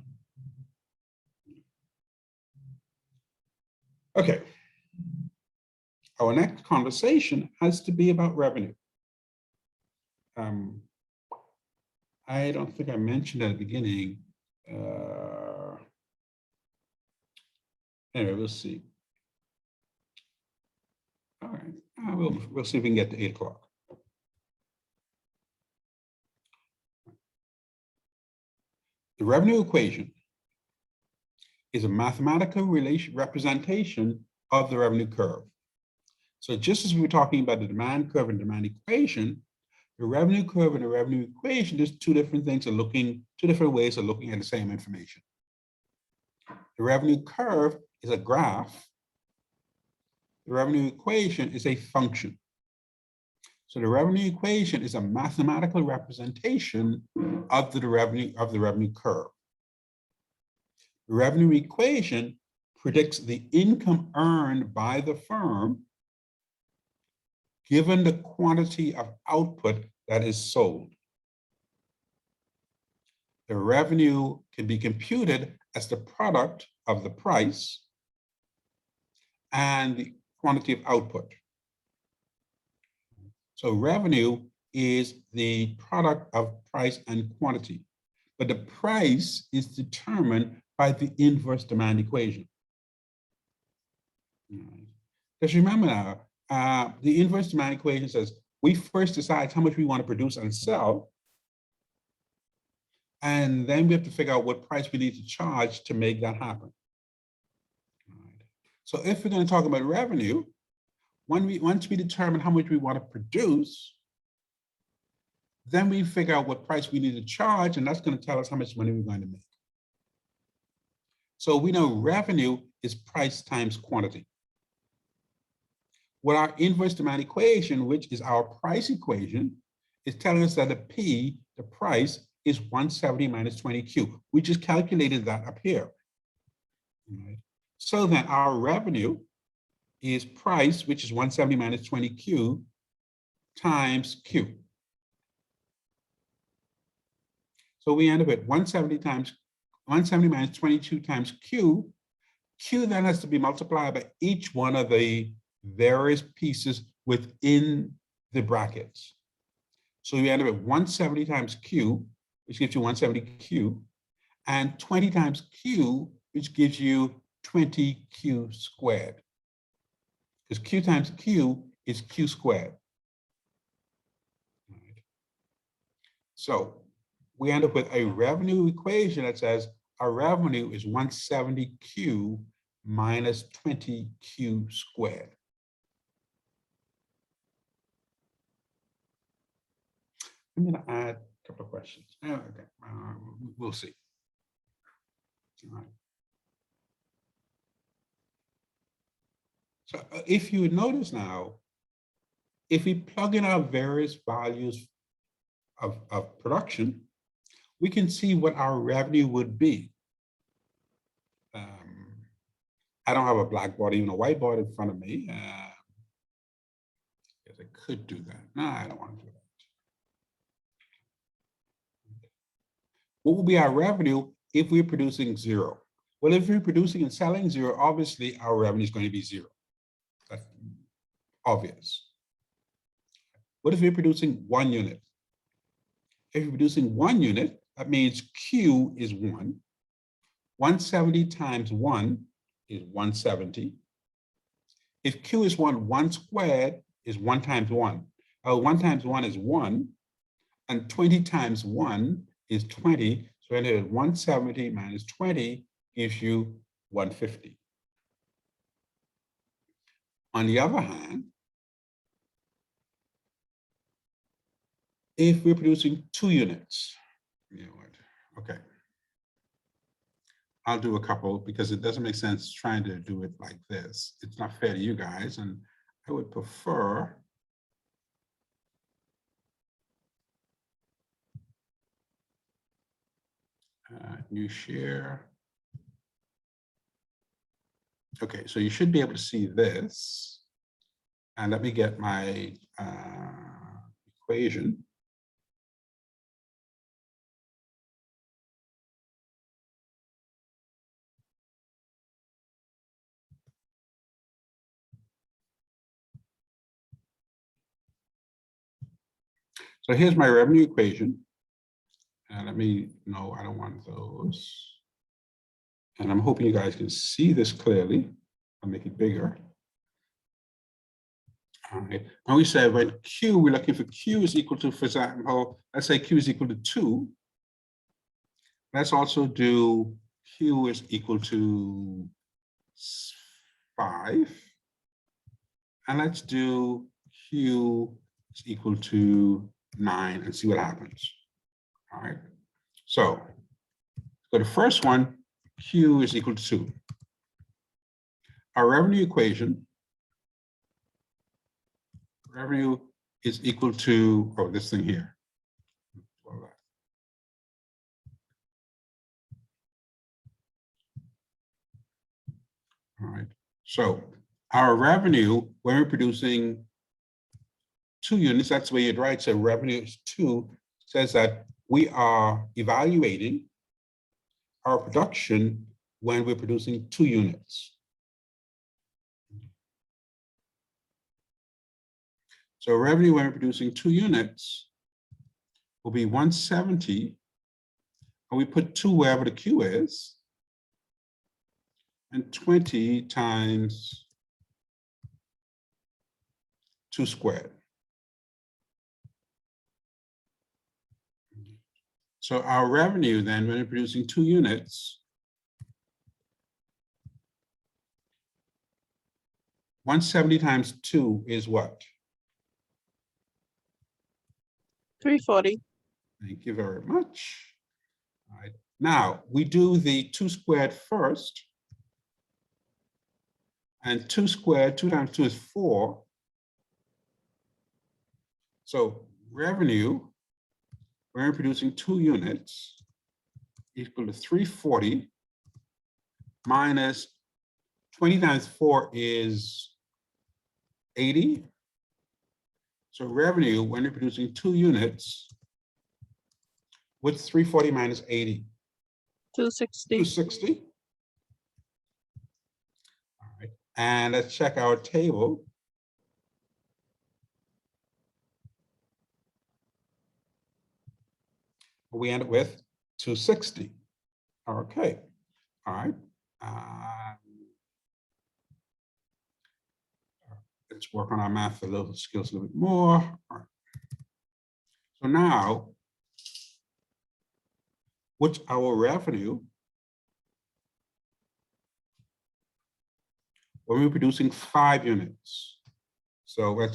Okay. Our next conversation has to be about revenue. I don't think I mentioned at the beginning. Anyway, we'll see. All right, we'll see if we can get to 8 o'clock. The revenue equation is a mathematical representation of the revenue curve. So just as we were talking about the demand curve and demand equation, the revenue curve and the revenue equation, there's two different ways of looking at the same information. The revenue curve is a graph. The revenue equation is a function. So the revenue equation is a mathematical representation of the revenue curve. The revenue equation predicts the income earned by the firm given the quantity of output that is sold. The revenue can be computed as the product of the price and the quantity of output. So revenue is the product of price and quantity, but the price is determined by the inverse demand equation. Because remember now, the inverse demand equation says we first decide how much we want to produce and sell, and then we have to figure out what price we need to charge to make that happen. So if we're going to talk about revenue, once we determine how much we want to produce, then we figure out what price we need to charge, and that's going to tell us how much money we're going to make. So we know revenue is price times quantity. What our inverse demand equation, which is our price equation, is telling us that the P, the price, is 170 minus 20Q. We just calculated that up here. Right. So then our revenue is price, which is 170 minus 20Q, times Q. So we end up at 170 minus 22 times Q. Q then has to be multiplied by each one of the various pieces within the brackets. So you end up at 170 times Q, which gives you 170Q, and 20 times Q, which gives you 20Q squared. Because Q times Q is Q squared. Right. So we end up with a revenue equation that says our revenue is 170Q minus 20Q squared. I'm going to add a couple of questions. Okay, we'll see. All right. So if you notice now, if we plug in our various values of production, we can see what our revenue would be. I don't have a blackboard, even a whiteboard in front of me. Yes, I could do that. No, I don't want to do that. What will be our revenue if we're producing zero? Well, if we're producing and selling zero, obviously our revenue is going to be zero. That's obvious. What if we're producing 1 unit? If you're producing 1 unit, that means Q is 1. 170 times 1 is 170. If Q is 1, 1 squared is 1 times 1. 1 times 1 is 1, and 20 times 1 is 20. So 170 minus 20 gives you 150. On the other hand, if we're producing 2 units, you know what? Okay. I'll do a couple because it doesn't make sense trying to do it like this. It's not fair to you guys, and I would prefer new share. Okay, so you should be able to see this. And let me get my equation. So here's my revenue equation. And let me, no, I don't want those. And I'm hoping you guys can see this clearly. I'll make it bigger. All right. And we said when Q, we're looking for Q is equal to, for example, let's say Q is equal to 2. Let's also do Q is equal to 5. And let's do Q is equal to 9 and see what happens. All right. So for the first one, Q is equal to 2. Our revenue equation, revenue is equal to, oh, this thing here. All right. So our revenue, when we're producing 2 units, that's the way you'd write. So revenue is 2, says that we are evaluating our production when we're producing 2 units. So revenue when we're producing 2 units will be 170, and we put 2 wherever the Q is, and 20 times 2 squared. So our revenue then, when we're producing 2 units, 170 times 2 is what? 340. Thank you very much. All right. Now, we do the 2 squared first. And 2 squared, 2 times 2 is 4. So revenue, when we're producing 2 units, equal to 340 minus 20 times 4 is 80. So revenue, when you're producing 2 units, what's 340 minus 80? 260. 260. All right. And let's check our table. We end up with 260. Okay. All right. Let's work on our math a little skills a little bit more. All right. So now, what's our revenue when we're producing 5 units? So we're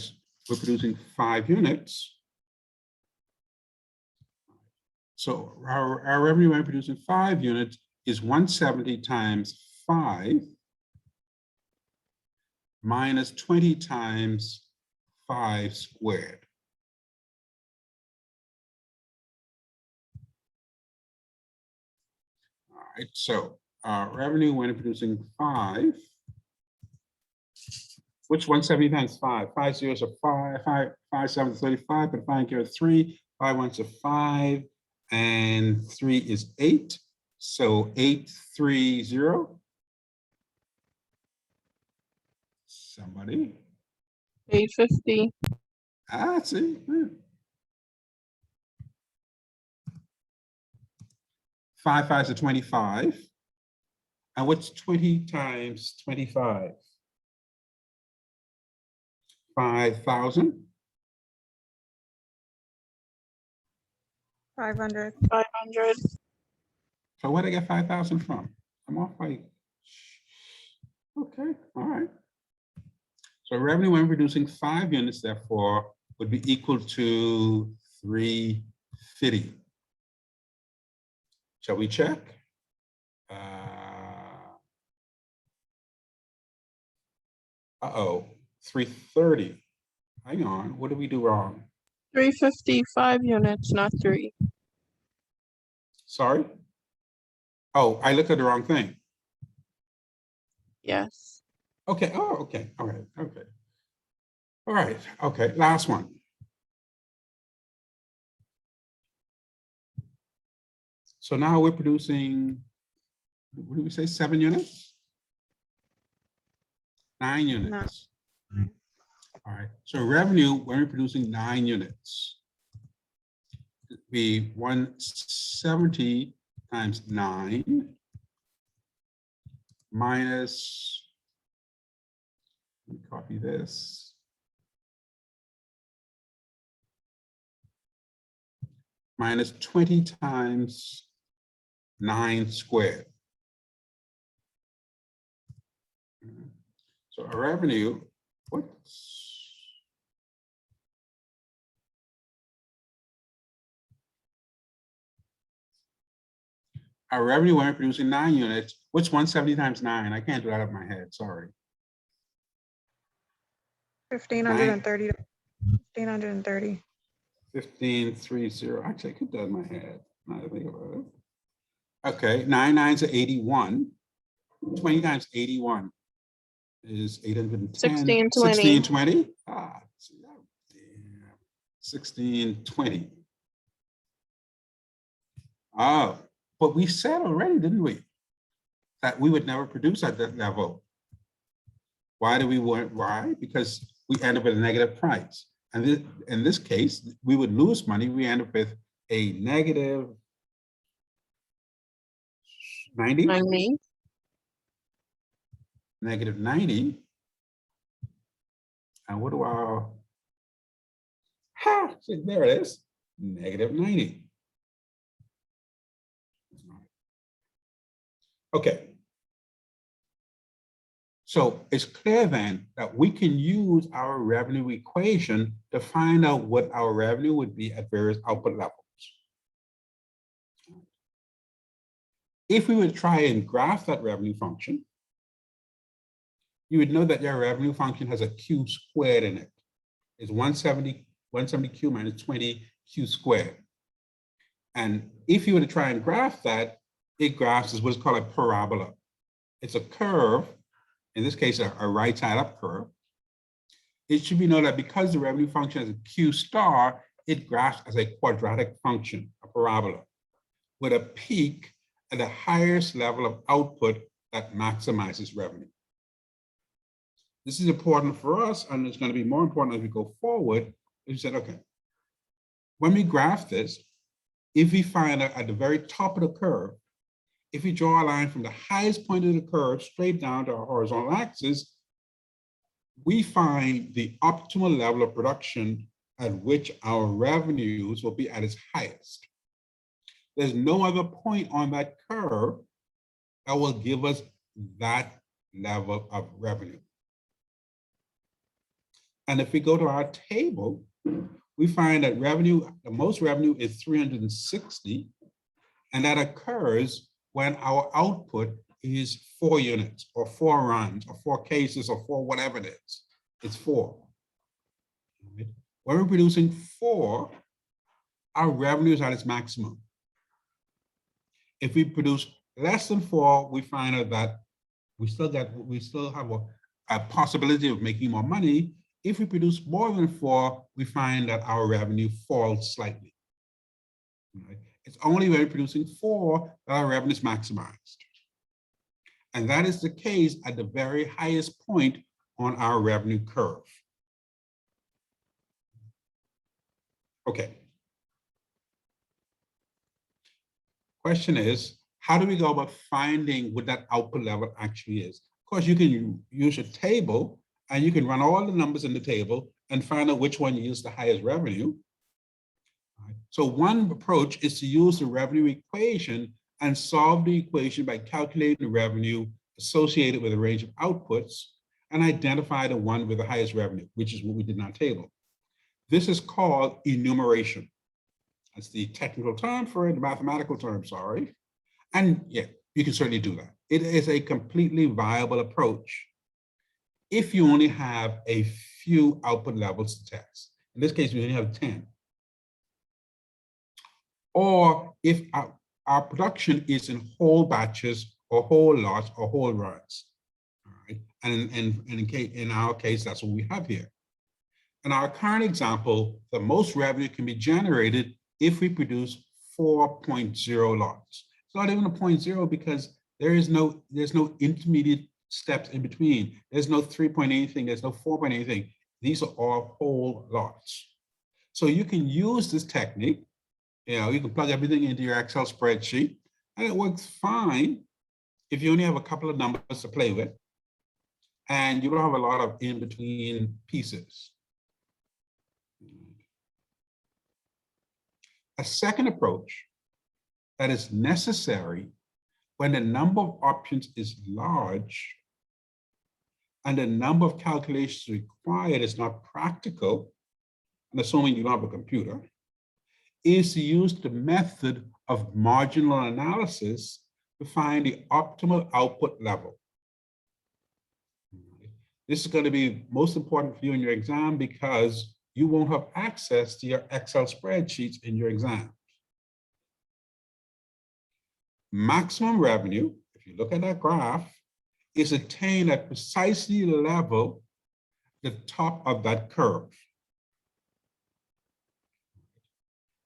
producing 5 units. So our revenue when producing 5 units is 170 times 5 minus 20 times 5 squared. All right, so revenue when producing 5, which 170 times 5? 5 zeros are 5, 5 7 is 35, but 5 carry 3, 5 1s are 5, and 3 is 8. So 830. Somebody. 850. Ah, see. 5 5s are 25. And what's 20 times 25? 5,000. 500. 500. So where did I get 5,000 from? I'm off by. Okay, all right. So revenue when producing 5 units, therefore, would be equal to 350. Shall we check? Uh-oh, 330. Hang on, what did we do wrong? 355 units, not 3. Sorry? Oh, I looked at the wrong thing. Yes. Okay, oh, okay, all right, okay. All right, okay, last one. So now we're producing, what did we say, 7 units? 9 units. All right, so revenue when we're producing 9 units would be 170 times 9 minus, let me copy this. Minus 20 times 9 squared. So our revenue, our revenue when we're producing 9 units, what's 170 times 9? I can't do that out of my head, sorry. 1,530. 1,530. 1530, actually I could do that in my head, now that I think about it. Okay, 9 9s are 81. 20 times 81 is 810. 1620. 1620? Ah, 1620. Oh, but we said already, didn't we? That we would never produce at that level. Why do we want, why? Because we end up with a negative price. And this, in this case, we would lose money. We end up with a negative 90. 90. Negative 90. And what do our, ha, see, there it is, negative 90. Okay. So it's clear then that we can use our revenue equation to find out what our revenue would be at various output levels. If we would try and graph that revenue function, you would know that your revenue function has a q squared in it. It's 170q minus 20q squared. And if you were to try and graph that, it graphs is what's called a parabola. It's a curve, in this case, a right side up curve. It should be known that because the revenue function is a q star, it graphs as a quadratic function, a parabola, with a peak at the highest level of output that maximizes revenue. This is important for us, and it's going to be more important as we go forward. We said, okay, when we graph this, if we find out at the very top of the curve, if we draw a line from the highest point of the curve straight down to our horizontal axis, we find the optimal level of production at which our revenues will be at its highest. There's no other point on that curve that will give us that level of revenue. And if we go to our table, we find that revenue, the most revenue is 360, and that occurs when our output is 4 units or 4 runs or 4 cases or 4 whatever it is. It's 4. Right? When we're producing 4, our revenue is at its maximum. If we produce less than 4, we find out that we still have a possibility of making more money. If we produce more than 4, we find that our revenue falls slightly. Right? It's only when we're producing 4 that our revenue is maximized. And that is the case at the very highest point on our revenue curve. Okay. Question is, how do we go about finding what that output level actually is? Of course, you can use a table and you can run all the numbers in the table and find out which one yields the highest revenue. So one approach is to use the revenue equation and solve the equation by calculating the revenue associated with a range of outputs and identify the one with the highest revenue, which is what we did in our table. This is called enumeration. That's the technical term for it, the mathematical term, sorry. And yeah, you can certainly do that. It is a completely viable approach if you only have a few output levels to test. In this case, we only have 10. Or if our production is in whole batches or whole lots or whole runs. All right. And in our case, that's what we have here. In our current example, the most revenue can be generated if we produce 4.0 lots. It's not even a 0.0 because there's no intermediate steps in between. There's no 3 point anything, there's no 4 point anything. These are all whole lots. So you can use this technique. You can plug everything into your Excel spreadsheet and it works fine if you only have a couple of numbers to play with and you don't have a lot of in-between pieces. A second approach that is necessary when the number of options is large and the number of calculations required is not practical, and assuming you don't have a computer, is to use the method of marginal analysis to find the optimal output level. This is going to be most important for you in your exam because you won't have access to your Excel spreadsheets in your exam. Maximum revenue, if you look at that graph, is attained at precisely the level, the top of that curve.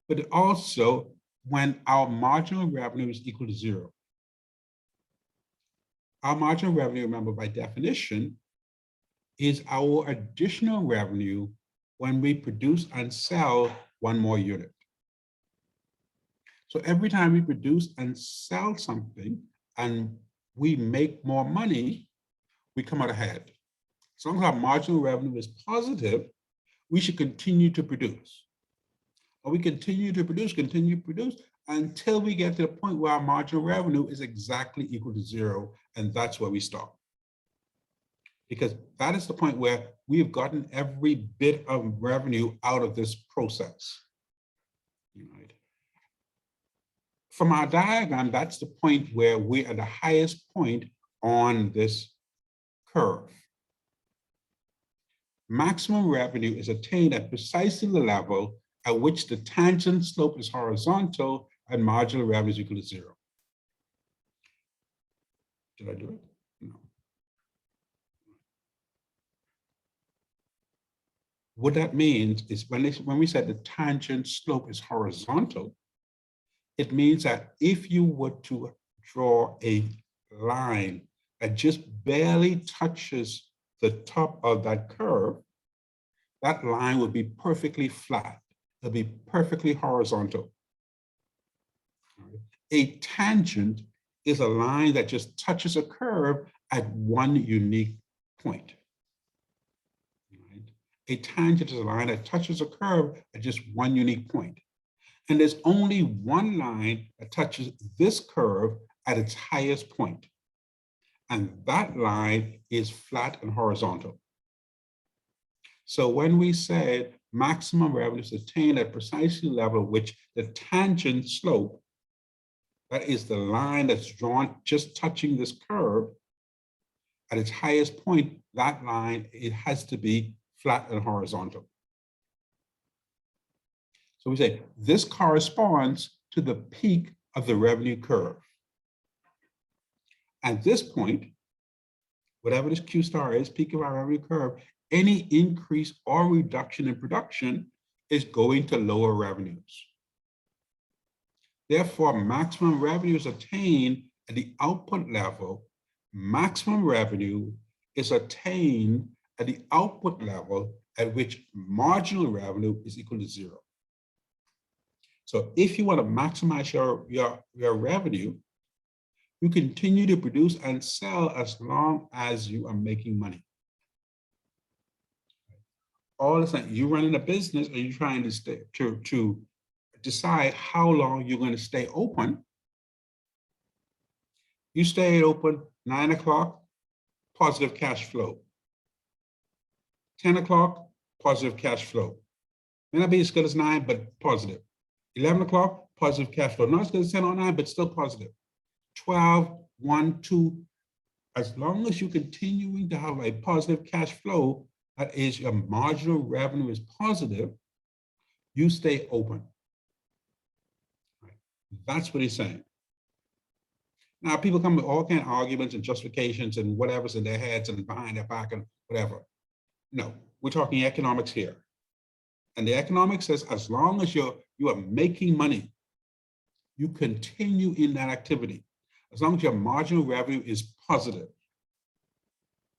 But also when our marginal revenue is equal to 0. Our marginal revenue, remember, by definition, is our additional revenue when we produce and sell 1 more unit. So every time we produce and sell something and we make more money, we come out ahead. As long as our marginal revenue is positive, we should continue to produce. Or we continue to produce until we get to the point where our marginal revenue is exactly equal to 0, and that's where we stop. Because that is the point where we've gotten every bit of revenue out of this process. Right? From our diagram, that's the point where we're at the highest point on this curve. Maximum revenue is attained at precisely the level at which the tangent slope is horizontal and marginal revenue is equal to 0. Did I do it? No. What that means is when we said the tangent slope is horizontal, it means that if you were to draw a line that just barely touches the top of that curve, that line would be perfectly flat. It'll be perfectly horizontal. A tangent is a line that just touches a curve at one unique point. A tangent is a line that touches a curve at just one unique point. And there's only one line that touches this curve at its highest point. And that line is flat and horizontal. So when we said maximum revenue is attained at precisely the level at which the tangent slope, that is the line that's drawn just touching this curve, at its highest point, that line, it has to be flat and horizontal. So we say this corresponds to the peak of the revenue curve. At this point, whatever this Q star is, peak of our revenue curve, any increase or reduction in production is going to lower revenues. Therefore, maximum revenue is attained at the output level. Maximum revenue is attained at the output level at which marginal revenue is equal to 0. So if you want to maximize your revenue, you continue to produce and sell as long as you are making money. All the time, you running a business, or you trying to stay to decide how long you're going to stay open. You stay open 9 o'clock, positive cash flow. 10 o'clock, positive cash flow. May not be as good as 9, but positive. 11 o'clock, positive cash flow. Not as good as 10 or 9, but still positive. 12, 1, 2. As long as you're continuing to have a positive cash flow, that is, your marginal revenue is positive, you stay open. Right. That's what he's saying. Now, people come with all kinds of arguments and justifications and whatever's in their heads and behind their back and whatever. No, we're talking economics here. And the economics says as long as you are making money, you continue in that activity. As long as your marginal revenue is positive,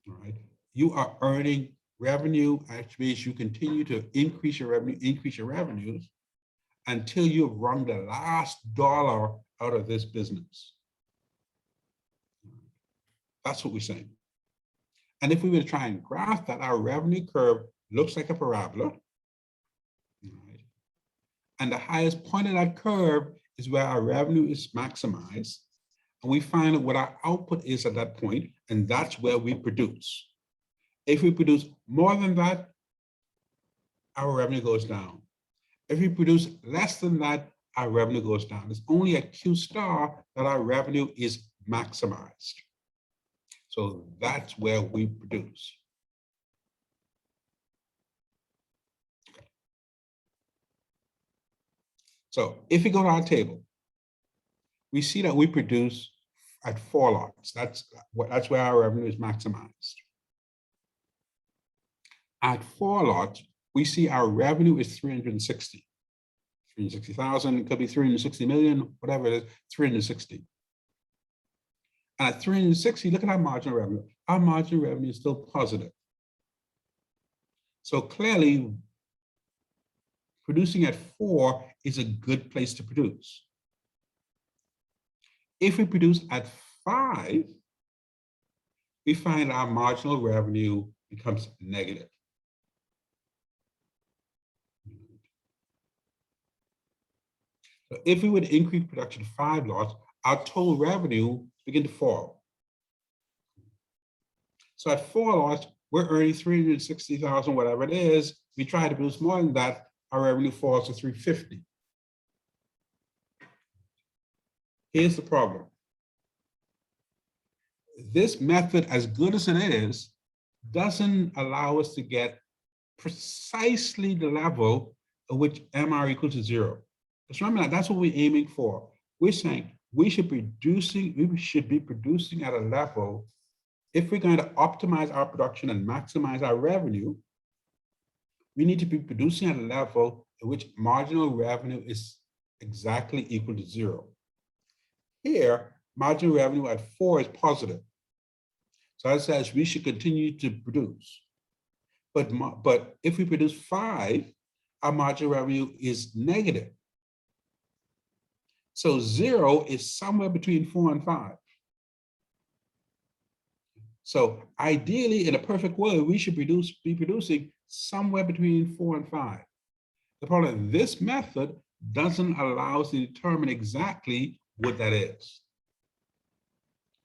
all right, you are earning revenue, actually, as you continue to increase your revenues until you've wrung the last dollar out of this business. That's what we're saying. And if we were to try and graph that, our revenue curve looks like a parabola. Right? And the highest point of that curve is where our revenue is maximized. And we find out what our output is at that point, and that's where we produce. If we produce more than that, our revenue goes down. If we produce less than that, our revenue goes down. It's only at Q star that our revenue is maximized. So that's where we produce. So if we go to our table, we see that we produce at 4 lots. That's where our revenue is maximized. At 4 lots, we see our revenue is 360. 360,000, it could be 360 million, whatever it is, 360. And at 360, look at our marginal revenue. Our marginal revenue is still positive. So clearly, producing at 4 is a good place to produce. If we produce at 5, we find our marginal revenue becomes negative. So if we would increase production to 5 lots, our total revenue begin to fall. So at 4 lots, we're earning 360,000, whatever it is. We try to produce more than that, our revenue falls to 350. Here's the problem. This method, as good as it is, doesn't allow us to get precisely the level at which MR equals to 0. Just remember that's what we're aiming for. We're saying we should be producing at a level, if we're going to optimize our production and maximize our revenue, we need to be producing at a level at which marginal revenue is exactly equal to 0. Here, marginal revenue at 4 is positive. So that says we should continue to produce. But if we produce 5, our marginal revenue is negative. So 0 is somewhere between 4 and 5. So ideally, in a perfect world, we should be producing somewhere between 4 and 5. The problem is this method doesn't allow us to determine exactly what that is.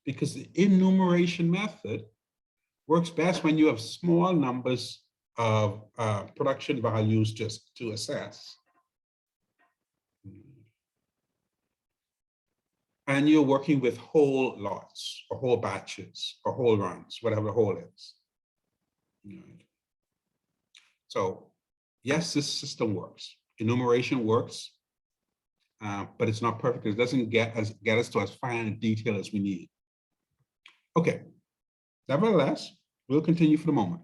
Because the enumeration method works best when you have small numbers of production values just to assess. And you're working with whole lots or whole batches or whole runs, whatever the whole is. Right. So yes, this system works. Enumeration works, but it's not perfect. It doesn't get us to as fine a detail as we need. Okay, nevertheless, we'll continue for the moment.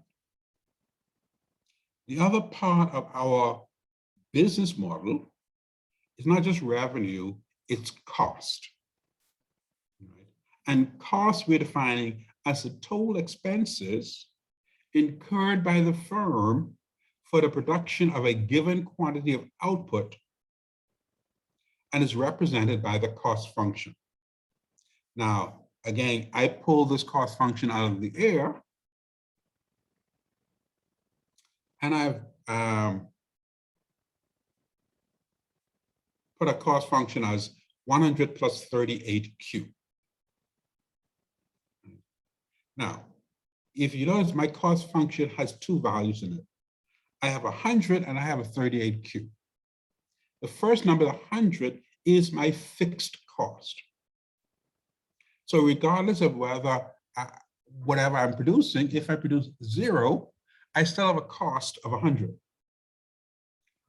The other part of our business model is not just revenue, it's cost. Right? And cost we're defining as the total expenses incurred by the firm for the production of a given quantity of output and is represented by the cost function. Now, again, I pull this cost function out of the air and I've put a cost function as 100 plus 38Q. Now, if you notice, my cost function has two values in it. I have 100 and I have a 38Q. The first number, the 100, is my fixed cost. So regardless of whether whatever I'm producing, if I produce 0, I still have a cost of 100.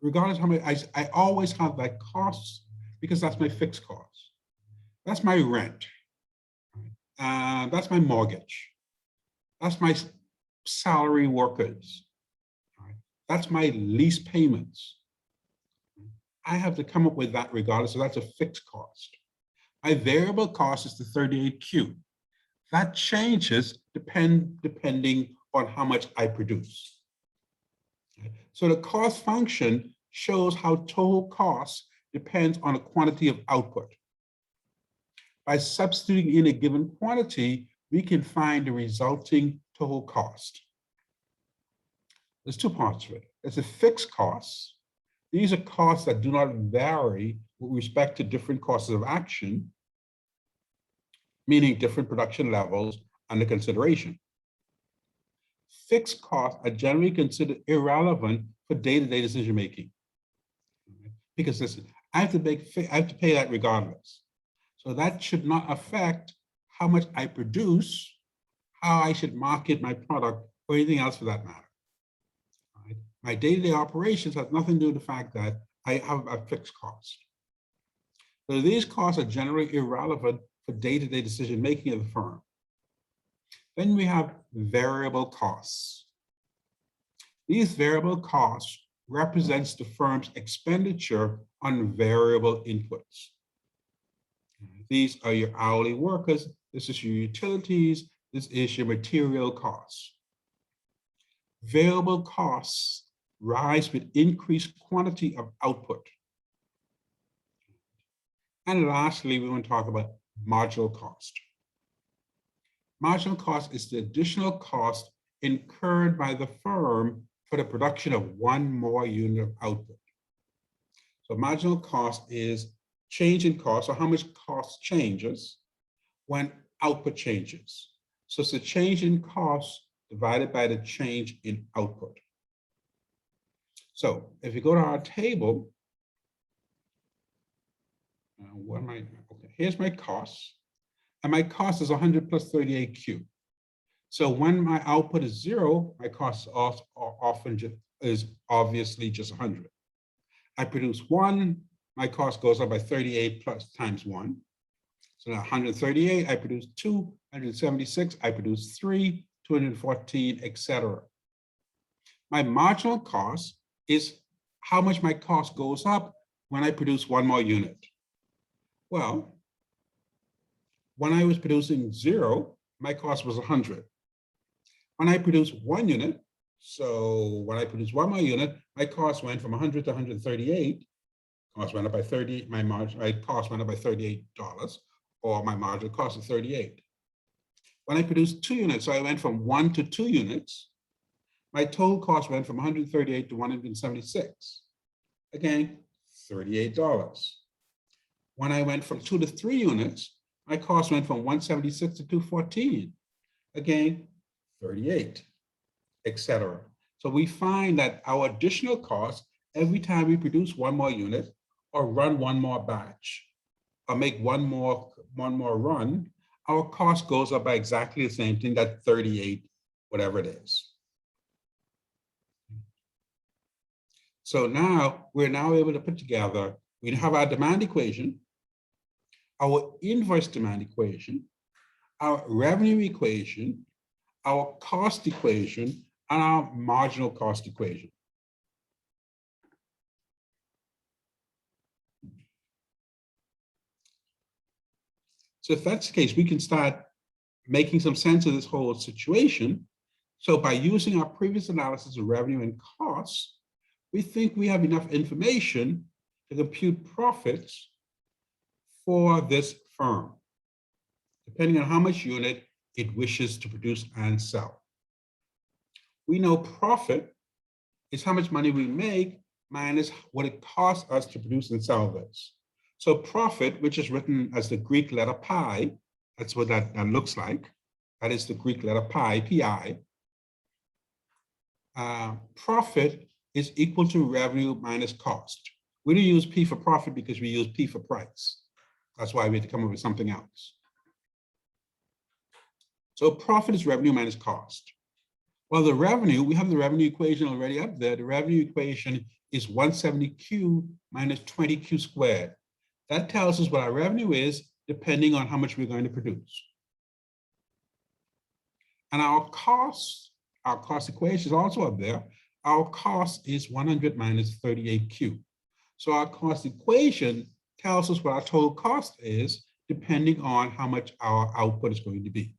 Regardless of how many, I always have that cost because that's my fixed cost. That's my rent. That's my mortgage. That's my salary workers. That's my lease payments. I have to come up with that regardless, so that's a fixed cost. My variable cost is the 38Q. That changes depending on how much I produce. So the cost function shows how total cost depends on a quantity of output. By substituting in a given quantity, we can find the resulting total cost. There's two parts to it. There's a fixed cost. These are costs that do not vary with respect to different costs of action, meaning different production levels under consideration. Fixed costs are generally considered irrelevant for day-to-day decision-making. Because listen, I have to pay that regardless. So that should not affect how much I produce, how I should market my product, or anything else for that matter. Right? My day-to-day operations has nothing to do with the fact that I have a fixed cost. So these costs are generally irrelevant for day-to-day decision-making of the firm. Then we have variable costs. These variable costs represents the firm's expenditure on variable inputs. These are your hourly workers. This is your utilities. This is your material costs. Variable costs rise with increased quantity of output. And lastly, we want to talk about marginal cost. Marginal cost is the additional cost incurred by the firm for the production of one more unit of output. So marginal cost is change in cost, or how much cost changes when output changes. So it's the change in cost divided by the change in output. So if you go to our table, okay, here's my cost, and my cost is 100 plus 38Q. So when my output is 0, my cost is obviously just 100. I produce 1, my cost goes up by 38 plus times 1. So now 138, I produce 2, 176, I produce 3, 214, etc. My marginal cost is how much my cost goes up when I produce one more unit. Well, when I was producing 0, my cost was 100. When I produce 1 unit, so when I produce one more unit, my cost went from 100 to 138. Cost went up by 30. My cost went up by $38, or my marginal cost is 38. When I produced 2 units, so I went from 1 to 2 units, my total cost went from 138 to 176. Again, $38. When I went from 2 to 3 units, my cost went from 176 to 214. Again, 38, etc. So we find that our additional cost every time we produce one more unit or run one more batch or make one more run, our cost goes up by exactly the same thing, that 38, whatever it is. So now we're now able to put together, we have our demand equation, our invoice demand equation, our revenue equation, our cost equation, and our marginal cost equation. So if that's the case, we can start making some sense of this whole situation. So by using our previous analysis of revenue and costs, we think we have enough information to compute profits for this firm, depending on how much unit it wishes to produce and sell. We know profit is how much money we make minus what it costs us to produce and sell this. So profit, which is written as the Greek letter pi, that's what that looks like. That is the Greek letter pi, pi. Profit is equal to revenue minus cost. We don't use P for profit because we use P for price. That's why we had to come up with something else. So profit is revenue minus cost. Well, the revenue, we have the revenue equation already up there. The revenue equation is 170Q minus 20Q squared. That tells us what our revenue is depending on how much we're going to produce. And our cost equation is also up there. Our cost is 100 minus 38Q. So our cost equation tells us what our total cost is depending on how much our output is going to be.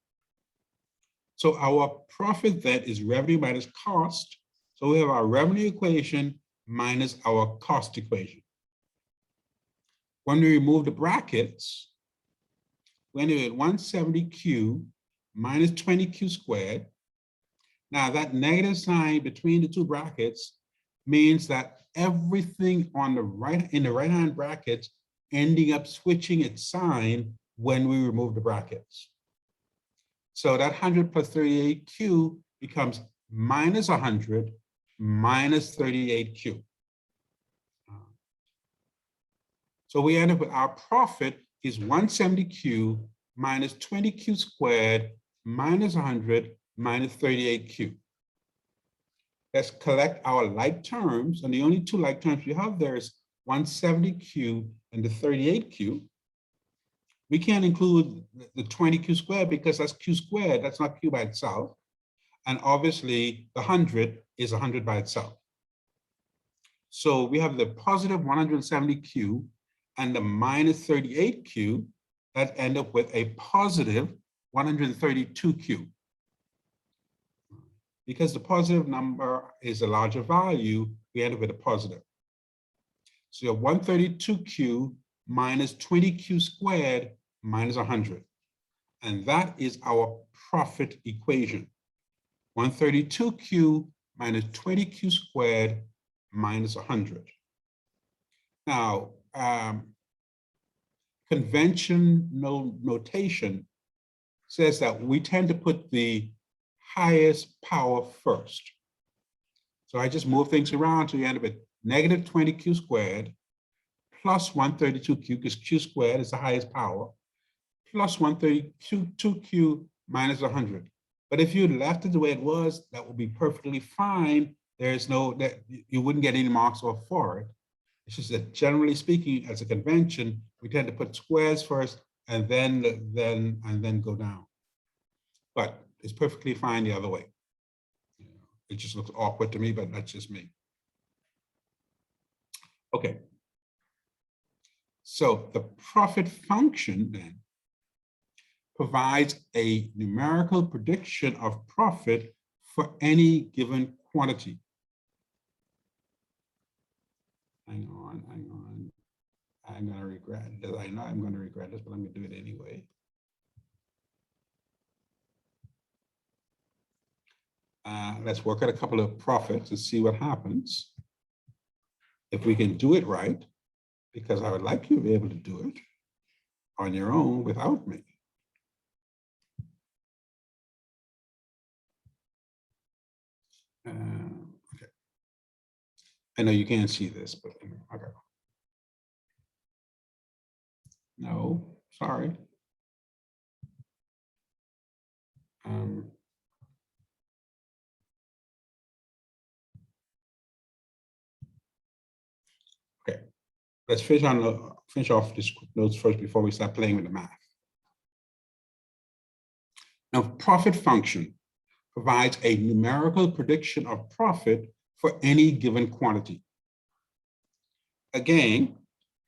So our profit then is revenue minus cost. So we have our revenue equation minus our cost equation. When we remove the brackets, when we get 170Q minus 20Q squared, now that negative sign between the two brackets means that everything on the right, in the right-hand brackets, ending up switching its sign when we remove the brackets. So that 100 plus 38Q becomes minus 100 minus 38Q. So we end up with our profit is 170Q minus 20Q squared minus 100 minus 38Q. Let's collect our like terms, and the only two like terms we have there is 170Q and the 38Q. We can't include the 20Q squared because that's Q squared, that's not Q by itself. And obviously the 100 is 100 by itself. So we have the positive 170Q and the minus 38Q that end up with a positive 132Q. Because the positive number is a larger value, we end up with a positive. So you have 132Q minus 20Q squared minus 100. And that is our profit equation. 132Q minus 20Q squared minus 100. Now, conventional notation says that we tend to put the highest power first. So I just move things around so you end up with negative 20Q squared plus 132Q, because Q squared is the highest power, plus 132Q minus 100. But if you left it the way it was, that would be perfectly fine. There's no, that you wouldn't get any marks off for it. It's just that generally speaking, as a convention, we tend to put squares first and then go down. But it's perfectly fine the other way. It just looks awkward to me, but that's just me. Okay. So the profit function then provides a numerical prediction of profit for any given quantity. Hang on. I'm going to regret this. I know I'm going to regret this, but I'm going to do it anyway. Let's work out a couple of profits and see what happens. If we can do it right, because I would like you to be able to do it on your own without me. I know you can't see this, but okay. No, sorry. Okay, let's finish off this quick notes first before we start playing with the math. Now, profit function provides a numerical prediction of profit for any given quantity. Again,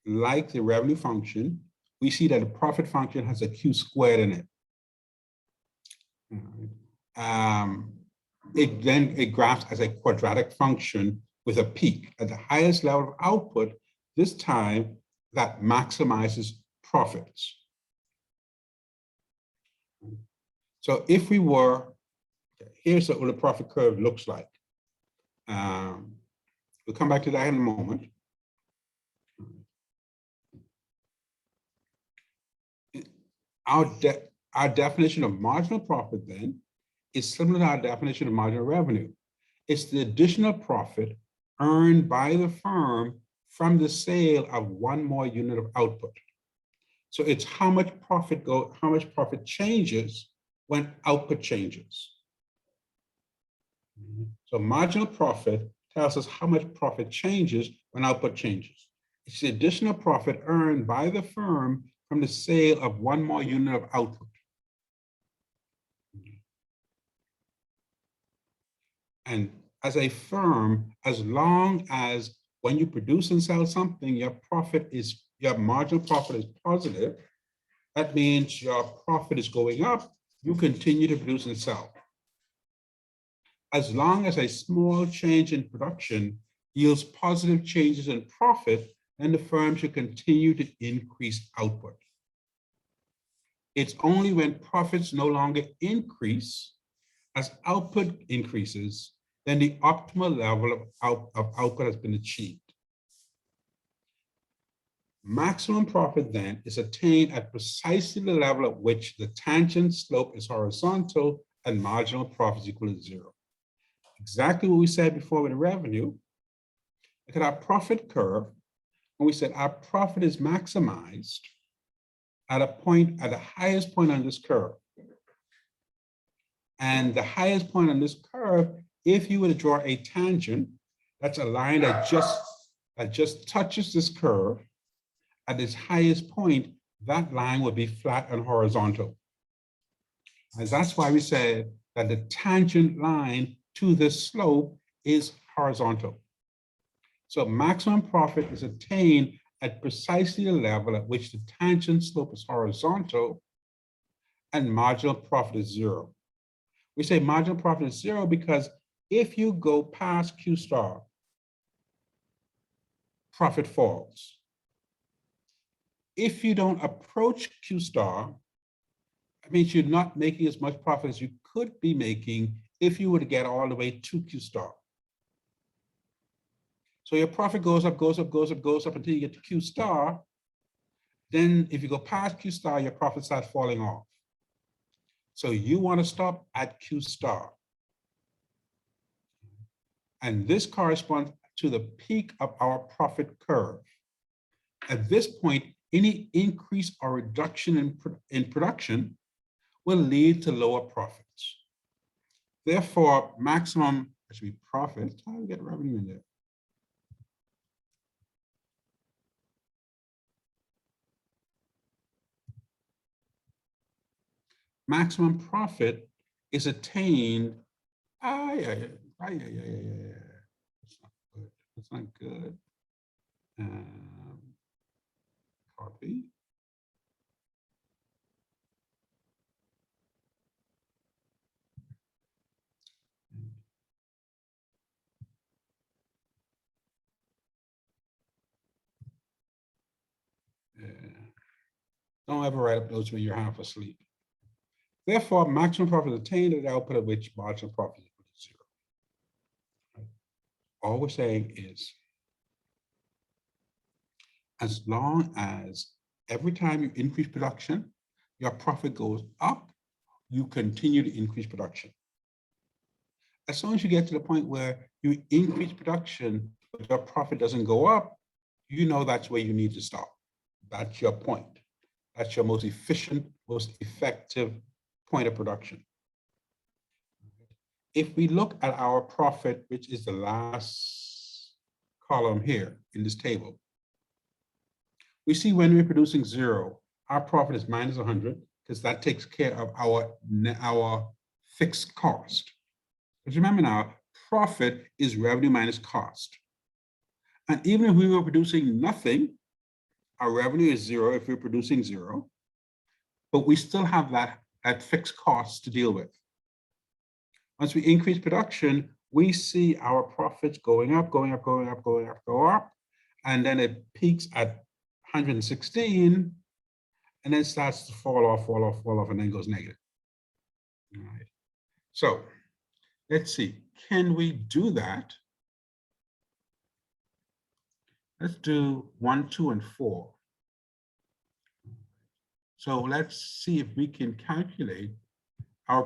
like the revenue function, we see that the profit function has a Q squared in it. It graphs as a quadratic function with a peak at the highest level of output, this time that maximizes profits. So if we were, here's what the profit curve looks like. We'll come back to that in a moment. Our definition of marginal profit then is similar to our definition of marginal revenue. It's the additional profit earned by the firm from the sale of one more unit of output. So it's how much profit changes when output changes. So marginal profit tells us how much profit changes when output changes. It's the additional profit earned by the firm from the sale of one more unit of output. And as a firm, as long as when you produce and sell something, your marginal profit is positive, that means your profit is going up, you continue to produce and sell. As long as a small change in production yields positive changes in profit, then the firm should continue to increase output. It's only when profits no longer increase as output increases, then the optimal level of output has been achieved. Maximum profit then is attained at precisely the level at which the tangent slope is horizontal and marginal profit is equal to 0. Exactly what we said before with the revenue. Look at our profit curve, and we said our profit is maximized at the highest point on this curve. And the highest point on this curve, if you were to draw a tangent, that's a line that just touches this curve at its highest point, that line would be flat and horizontal. And that's why we said that the tangent line to this slope is horizontal. So maximum profit is attained at precisely the level at which the tangent slope is horizontal and marginal profit is 0. We say marginal profit is 0 because if you go past Q star, profit falls. If you don't approach Q star, it means you're not making as much profit as you could be making if you were to get all the way to Q star. So your profit goes up, goes up, goes up, goes up until you get to Q star. Then if you go past Q star, your profit starts falling off. So you want to stop at Q star. And this corresponds to the peak of our profit curve. At this point, any increase or reduction in production will lead to lower profits. Therefore, maximum, actually profit, how do we get revenue in there? Maximum profit is attained. That's not good. Copy. Don't ever write up notes when you're half asleep. Therefore, maximum profit is attained at the output of which marginal profit is equal to 0. Right? All we're saying is, as long as every time you increase production, your profit goes up, you continue to increase production. As soon as you get to the point where you increase production If your profit doesn't go up, you know that's where you need to stop. That's your point. That's your most efficient, most effective point of production. If we look at our profit, which is the last column here in this table, we see when we're producing 0, our profit is minus 100 because that takes care of our fixed cost. But remember now, profit is revenue minus cost. And even if we were producing nothing, our revenue is 0 if we're producing 0, but we still have that fixed cost to deal with. Once we increase production, we see our profits going up, going up, going up, going up, go up, and then it peaks at 116, and then starts to fall off, fall off, fall off, and then goes negative. All right. So let's see, can we do that? Let's do 1, 2, and 4. So let's see if we can calculate our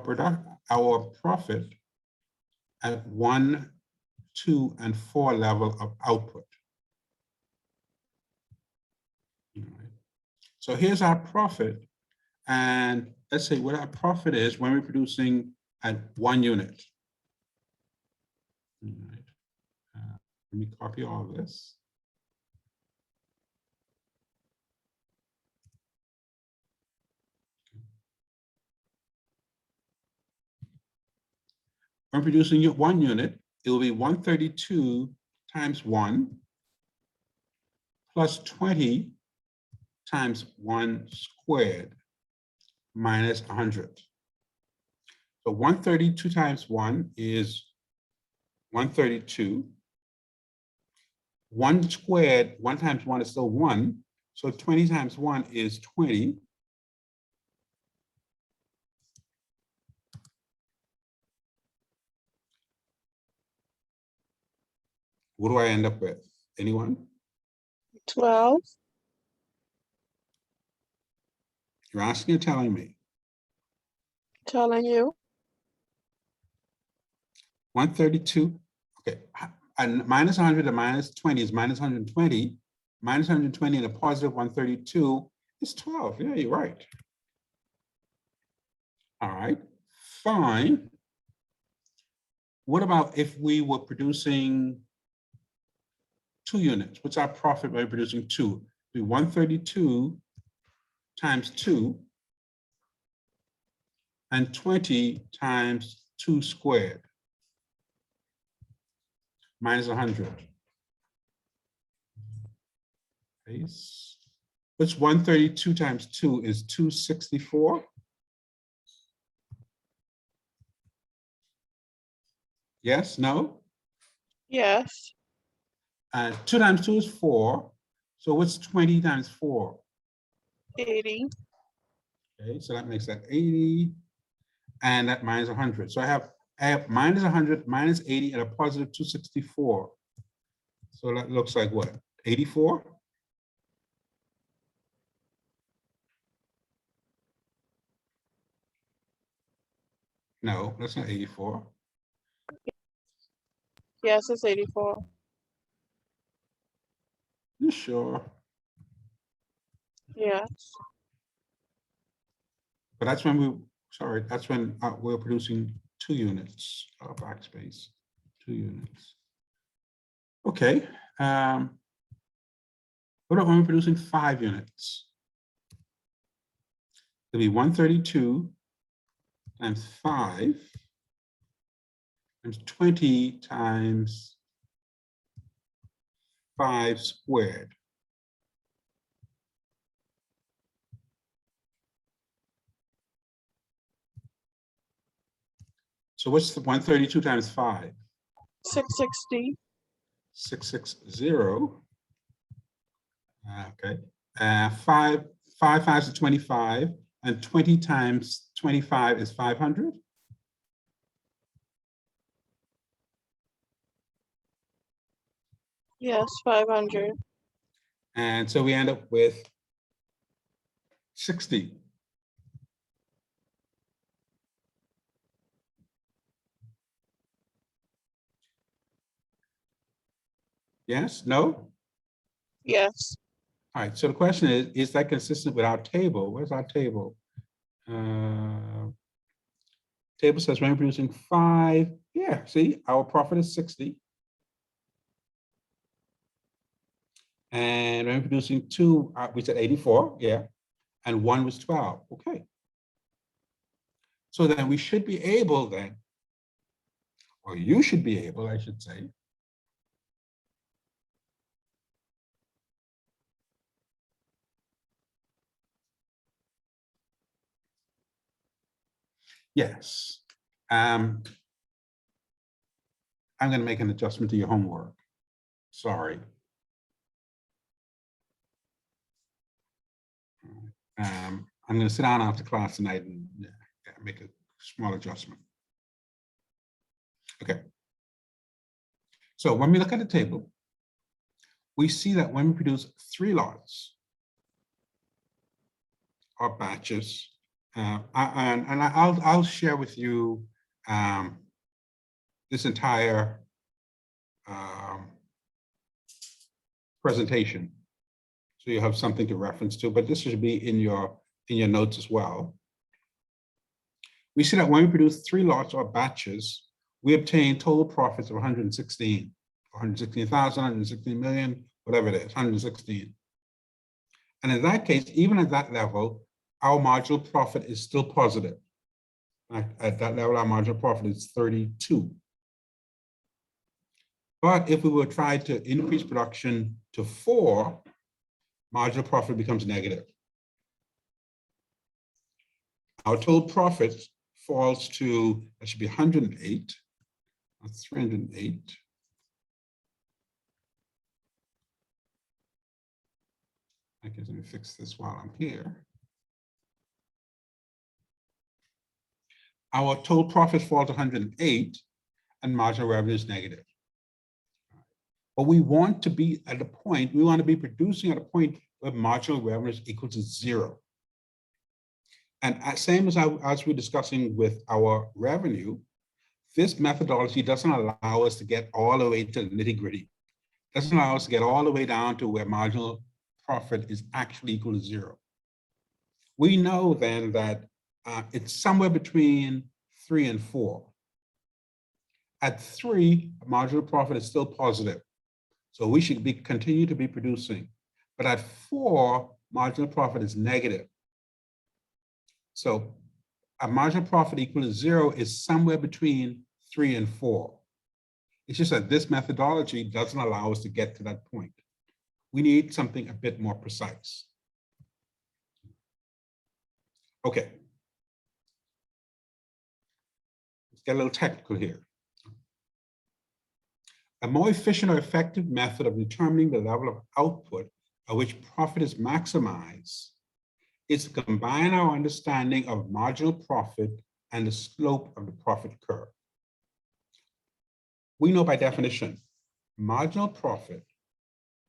profit at 1, 2, and 4 level of output. All right. So here's our profit, and let's say what our profit is when we're producing at 1 unit. All right. Let me copy all of this. When producing 1 unit, it will be 132 times 1 plus 20 times 1 squared minus 100. So 132 times 1 is 132. 1 squared, 1 times 1 is still 1. So 20 times 1 is 20. What do I end up with? Anyone? 12. You're asking or telling me? Telling you. 132. Okay. And minus 100 and minus 20 is minus 120. Minus 120 and a positive 132 is 12. Yeah, you're right. All right, fine. What about if we were producing 2 units? What's our profit by producing 2? It'd be 132 times 2 and 20 times 2 squared minus 100. What's 132 times 2 is 264. Yes, no? Yes. 2 times 2 is 4. So what's 20 times 4? 80. Okay, so that makes that 80. And that minus 100. So I have minus 100, minus 80, and a positive 264. So that looks like what? 84? No, that's not 84. Yes, it's 84. You sure? Yes. But that's when that's when we're producing 2 units of backspace. 2 units. Okay. What about when we're producing 5 units? It'll be 132 times 5 times 20 times 5 squared. So what's the 132 times 5? 660. 660. Okay. 5 5 is 25, and 20 times 25 is 500. Yes, 500. And so we end up with 60. Yes, no? Yes. All right, so the question is that consistent with our table? Where's our table? Table says when producing 5, yeah, see, our profit is 60. And when producing 2, we said 84, yeah, and 1 was 12, okay. So then we should be able then, or you should be able, I should say, yes. I'm going to make an adjustment to your homework. Sorry. I'm going to sit down after class tonight and make a small adjustment. Okay. So when we look at the table, we see that when we produce 3 lots or batches, I'll share with you this entire presentation, so you have something to reference to. But this should be in your notes as well. We see that when we produce 3 lots or batches, we obtain total profits of 116,000, 116 million, whatever it is, 116. And in that case, even at that level, our marginal profit is still positive. At that level, our marginal profit is 32. But if we were trying to increase production to 4, marginal profit becomes negative. Our total profit falls to, that should be 108, 308. I guess let me fix this while I'm here. Our total profit falls to 108 and marginal revenue is negative. But we want to be at a point, we want to be producing at a point where marginal revenue is equal to 0. And same as we're discussing with our revenue, this methodology doesn't allow us to get all the way to the nitty-gritty. Doesn't allow us to get all the way down to where marginal profit is actually equal to 0. We know then that it's somewhere between 3 and 4. At 3, marginal profit is still positive. So we should continue to be producing. But at 4, marginal profit is negative. So a marginal profit equal to 0 is somewhere between 3 and 4. It's just that this methodology doesn't allow us to get to that point. We need something a bit more precise. Okay. Let's get a little technical here. A more efficient or effective method of determining the level of output at which profit is maximized is to combine our understanding of marginal profit and the slope of the profit curve. We know by definition, marginal profit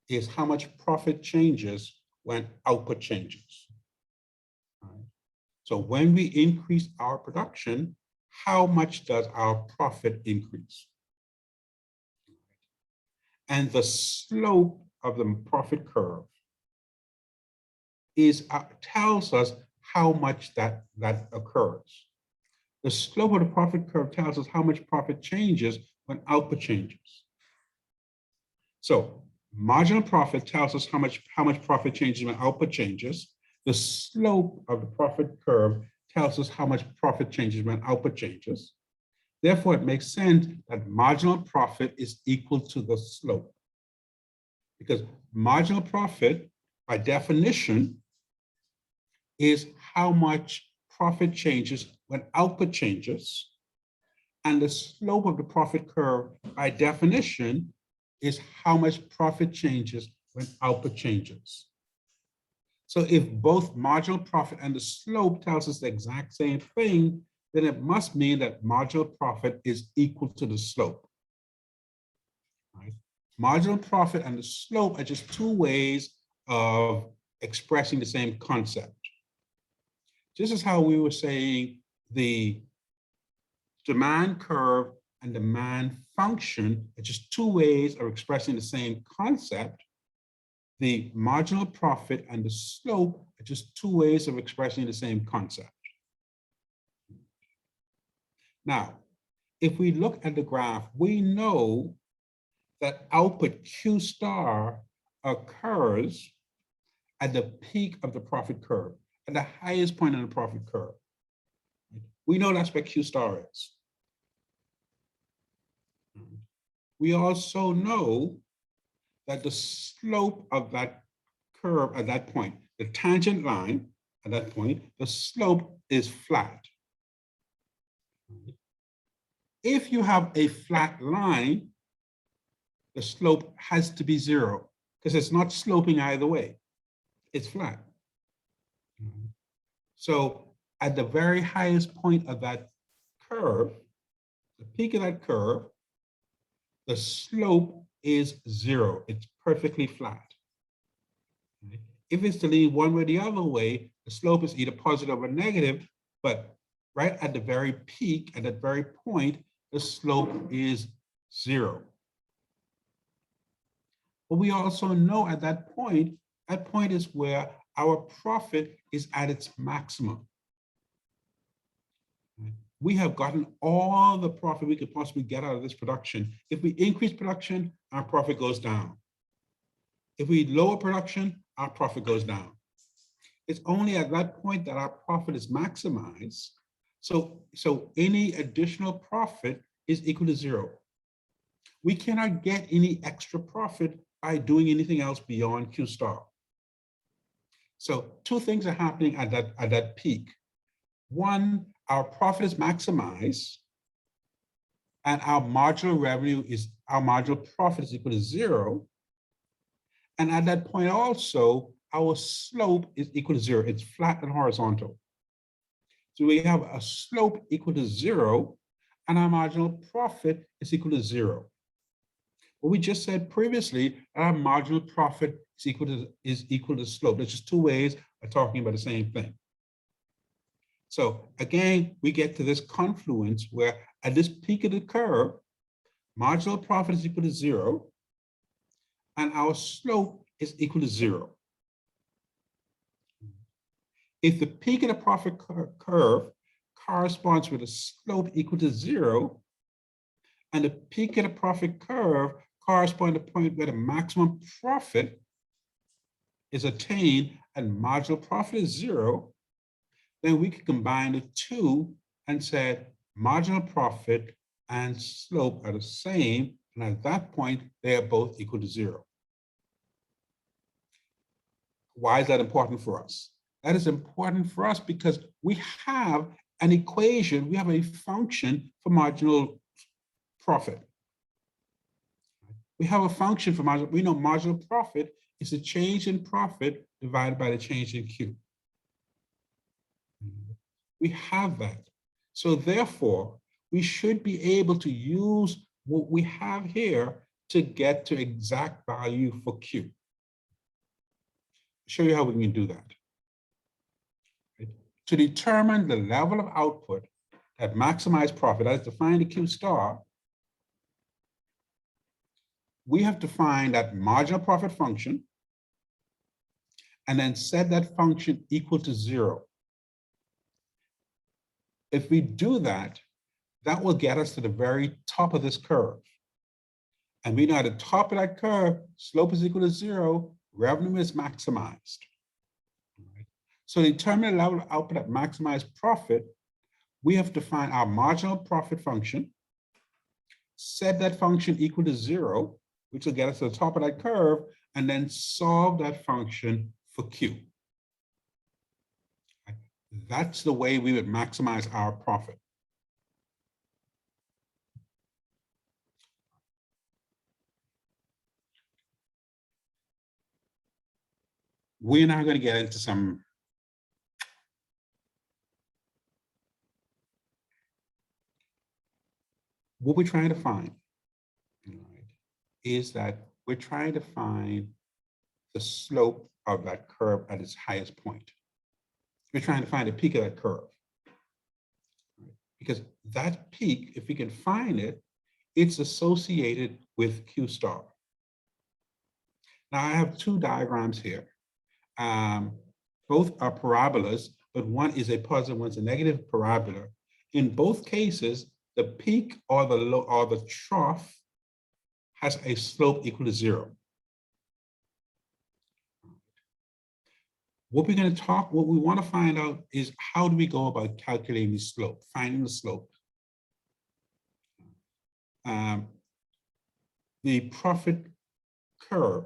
is how much profit changes when output changes. So when we increase our production, how much does our profit increase? And the slope of the profit curve tells us how much that occurs. The slope of the profit curve tells us how much profit changes when output changes. So marginal profit tells us how much profit changes when output changes. The slope of the profit curve tells us how much profit changes when output changes. Therefore, it makes sense that marginal profit is equal to the slope. Because marginal profit, by definition, is how much profit changes when output changes. And the slope of the profit curve, by definition, is how much profit changes when output changes. So if both marginal profit and the slope tells us the exact same thing, then it must mean that marginal profit is equal to the slope. Right? Marginal profit and the slope are just 2 ways of expressing the same concept. This is how we were saying the demand curve and demand function are just two ways of expressing the same concept. The marginal profit and the slope are just two ways of expressing the same concept. Now, if we look at the graph, we know that output Q star occurs at the peak of the profit curve, at the highest point on the profit curve. We know that's where Q star is. We also know that the slope of that curve at that point, the tangent line at that point, the slope is flat. If you have a flat line, the slope has to be zero because it's not sloping either way. It's flat. So at the very highest point of that curve, the peak of that curve, the slope is zero. It's perfectly flat. If it's to lean one way or the other way, the slope is either positive or negative, but right at the very peak, at that very point, the slope is zero. But we also know at that point is where our profit is at its maximum. We have gotten all the profit we could possibly get out of this production. If we increase production, our profit goes down. If we lower production, our profit goes down. It's only at that point that our profit is maximized. So any additional profit is equal to zero. We cannot get any extra profit by doing anything else beyond Q star. So two things are happening at that peak. One, our profit is maximized and our marginal profit is equal to zero. And at that point also, our slope is equal to zero. It's flat and horizontal. So we have a slope equal to zero and our marginal profit is equal to zero. What we just said previously, our marginal profit is equal to slope. There's just two ways of talking about the same thing. So again, we get to this confluence where at this peak of the curve, marginal profit is equal to zero, and our slope is equal to zero. If the peak of the profit curve corresponds with a slope equal to zero, and the peak of the profit curve corresponds to the point where the maximum profit is attained and marginal profit is zero, then we can combine the two and say marginal profit and slope are the same, and at that point, they are both equal to zero. Why is that important for us? That is important for us because we have an equation, we have a function for marginal profit. We have a function for marginal, we know marginal profit is the change in profit divided by the change in Q. We have that. So therefore, we should be able to use what we have here to get to exact value for Q. I'll show you how we can do that. Right? To determine the level of output that maximizes profit, that is defined the Q star, we have to find that marginal profit function and then set that function equal to zero. If we do that, that will get us to the very top of this curve. And we know at the top of that curve, slope is equal to zero, revenue is maximized. Right? So to determine the level of output at maximized profit, we have to find our marginal profit function, set that function equal to zero, which will get us to the top of that curve, and then solve that function for Q. That's the way we would maximize our profit. We're now going to get into some what we're trying to find, right, is that we're trying to find the slope of that curve at its highest point. We're trying to find the peak of that curve. Right? Because that peak, if we can find it, it's associated with Q star. Now I have two diagrams here. Both are parabolas, but one is a positive, one's a negative parabola. In both cases, the peak or the low or the trough has a slope equal to 0. What we want to find out is how do we go about calculating the slope, finding the slope. The profit curve,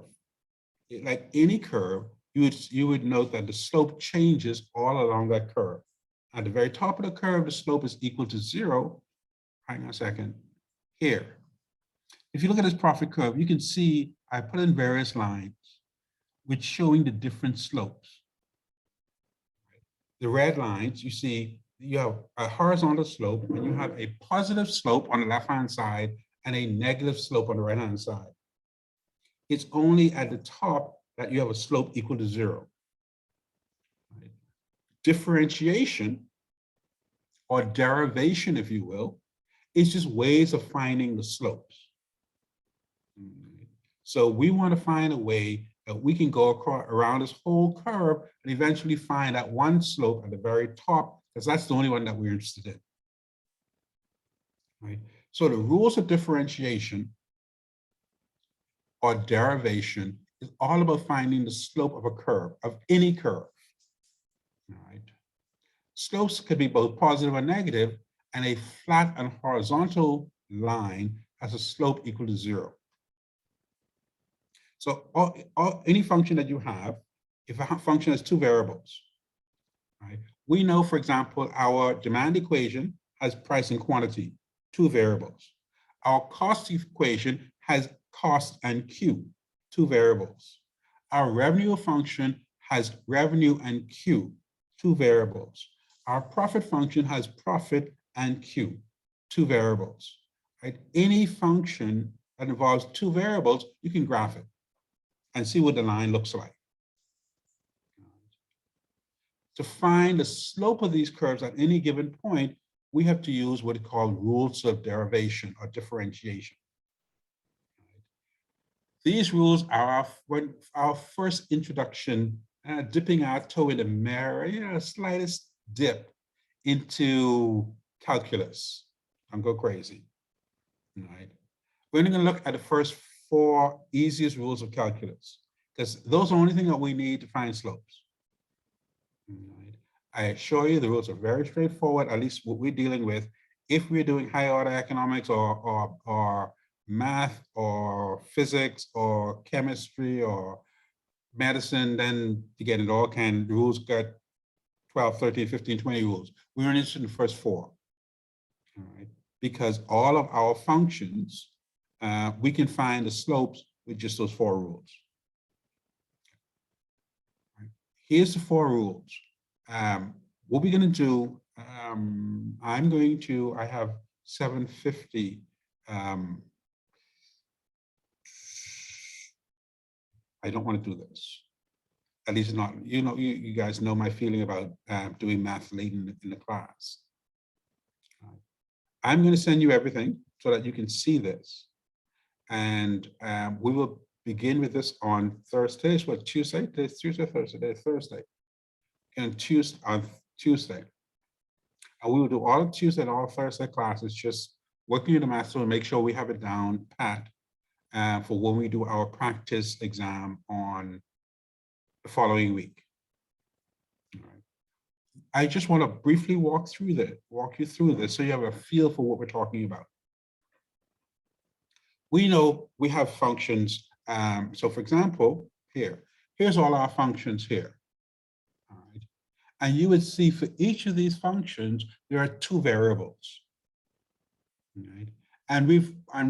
like any curve, you would note that the slope changes all along that curve. At the very top of the curve, the slope is equal to 0. Hang on a second. Here. If you look at this profit curve, you can see I put in various lines which showing the different slopes. The red lines, you see, you have a horizontal slope and you have a positive slope on the left-hand side and a negative slope on the right-hand side. It's only at the top that you have a slope equal to 0. Right? Differentiation or derivation, if you will, is just ways of finding the slopes. So we want to find a way that we can go around this whole curve and eventually find that one slope at the very top, because that's the only one that we're interested in. Right? So the rules of differentiation or derivation is all about finding the slope of a curve, of any curve. All right. Slopes could be both positive or negative, and a flat and horizontal line has a slope equal to 0. So any function that you have, if a function has two variables, right? We know, for example, our demand equation has price and quantity, two variables. Our cost equation has cost and Q, two variables. Our revenue function has revenue and Q, two variables. Our profit function has profit and Q, two variables. Right? Any function that involves two variables, you can graph it and see what the line looks like. To find the slope of these curves at any given point, we have to use what are called rules of derivation or differentiation. These rules are our first introduction, dipping our toe in the mirror, slightest dip into calculus. Don't go crazy. All right. We're going to look at the first 4 easiest rules of calculus, because those are the only thing that we need to find slopes. Right. I assure you the rules are very straightforward, at least what we're dealing with. If we're doing high order economics or math or physics or chemistry or medicine, then again, it all can, the rules got 12, 13, 15, 20 rules. We're interested in the first 4. All right. Because all of our functions, we can find the slopes with just those 4 rules. Right. Here's the 4 rules. What we're going to do, I have 750. I don't want to do this. At least not, you guys know my feeling about doing math late in the class. I'm going to send you everything so that you can see this. And we will begin with this on Thursday. It's what, Tuesday? Today's Tuesday, Thursday, Thursday. And on Tuesday. And we will do all of Tuesday and all of Thursday classes, just working in the math to make sure we have it down pat for when we do our practice exam on the following week. All right. I just want to briefly walk you through this so you have a feel for what we're talking about. We know we have functions. So for example, here's all our functions here. All right. And you would see for each of these functions, there are 2 variables. All right. And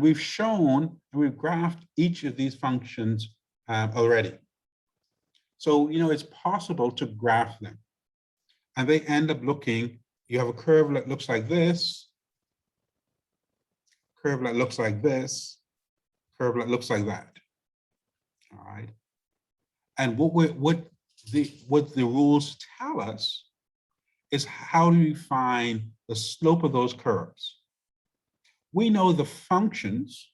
we've shown, and we've graphed each of these functions already. So, it's possible to graph them. And they end up looking, you have a curve that looks like this, curve that looks like this, curve that looks like that. All right. And what the rules tell us is how do we find the slope of those curves? we know the functions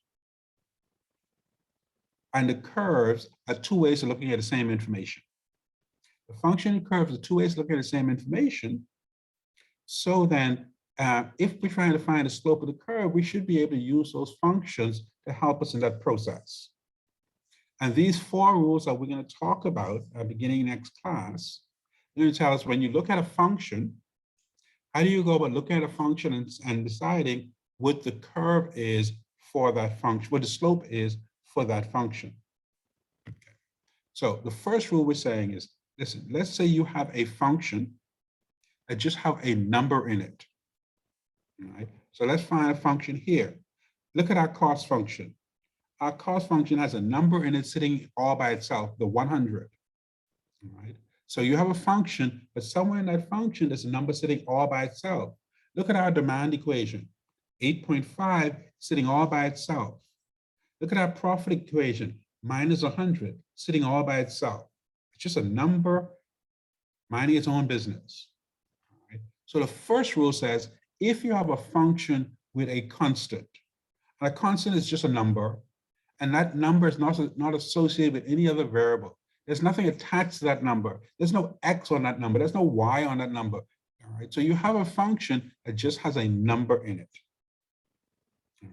and the curves are two ways of looking at the same information. The function and curves are two ways of looking at the same information. So then, if we're trying to find the slope of the curve, we should be able to use those functions to help us in that process. And these four rules that we're going to talk about beginning next class, they're going to tell us when you look at a function, how do you go about looking at a function and deciding what the curve is for that function, what the slope is for that function. Okay. So the first rule we're saying is, listen, let's say you have a function that just have a number in it. All right. So let's find a function here. Look at our cost function. Our cost function has a number in it sitting all by itself, the 100. All right. So you have a function, but somewhere in that function, there's a number sitting all by itself. Look at our demand equation, 8.5 sitting all by itself. Look at our profit equation, minus 100, sitting all by itself. It's just a number minding its own business. All right. So the first rule says, if you have a function with a constant, and a constant is just a number, and that number is not associated with any other variable. There's nothing attached to that number. There's no X on that number. There's no Y on that number. All right. So you have a function that just has a number in it. All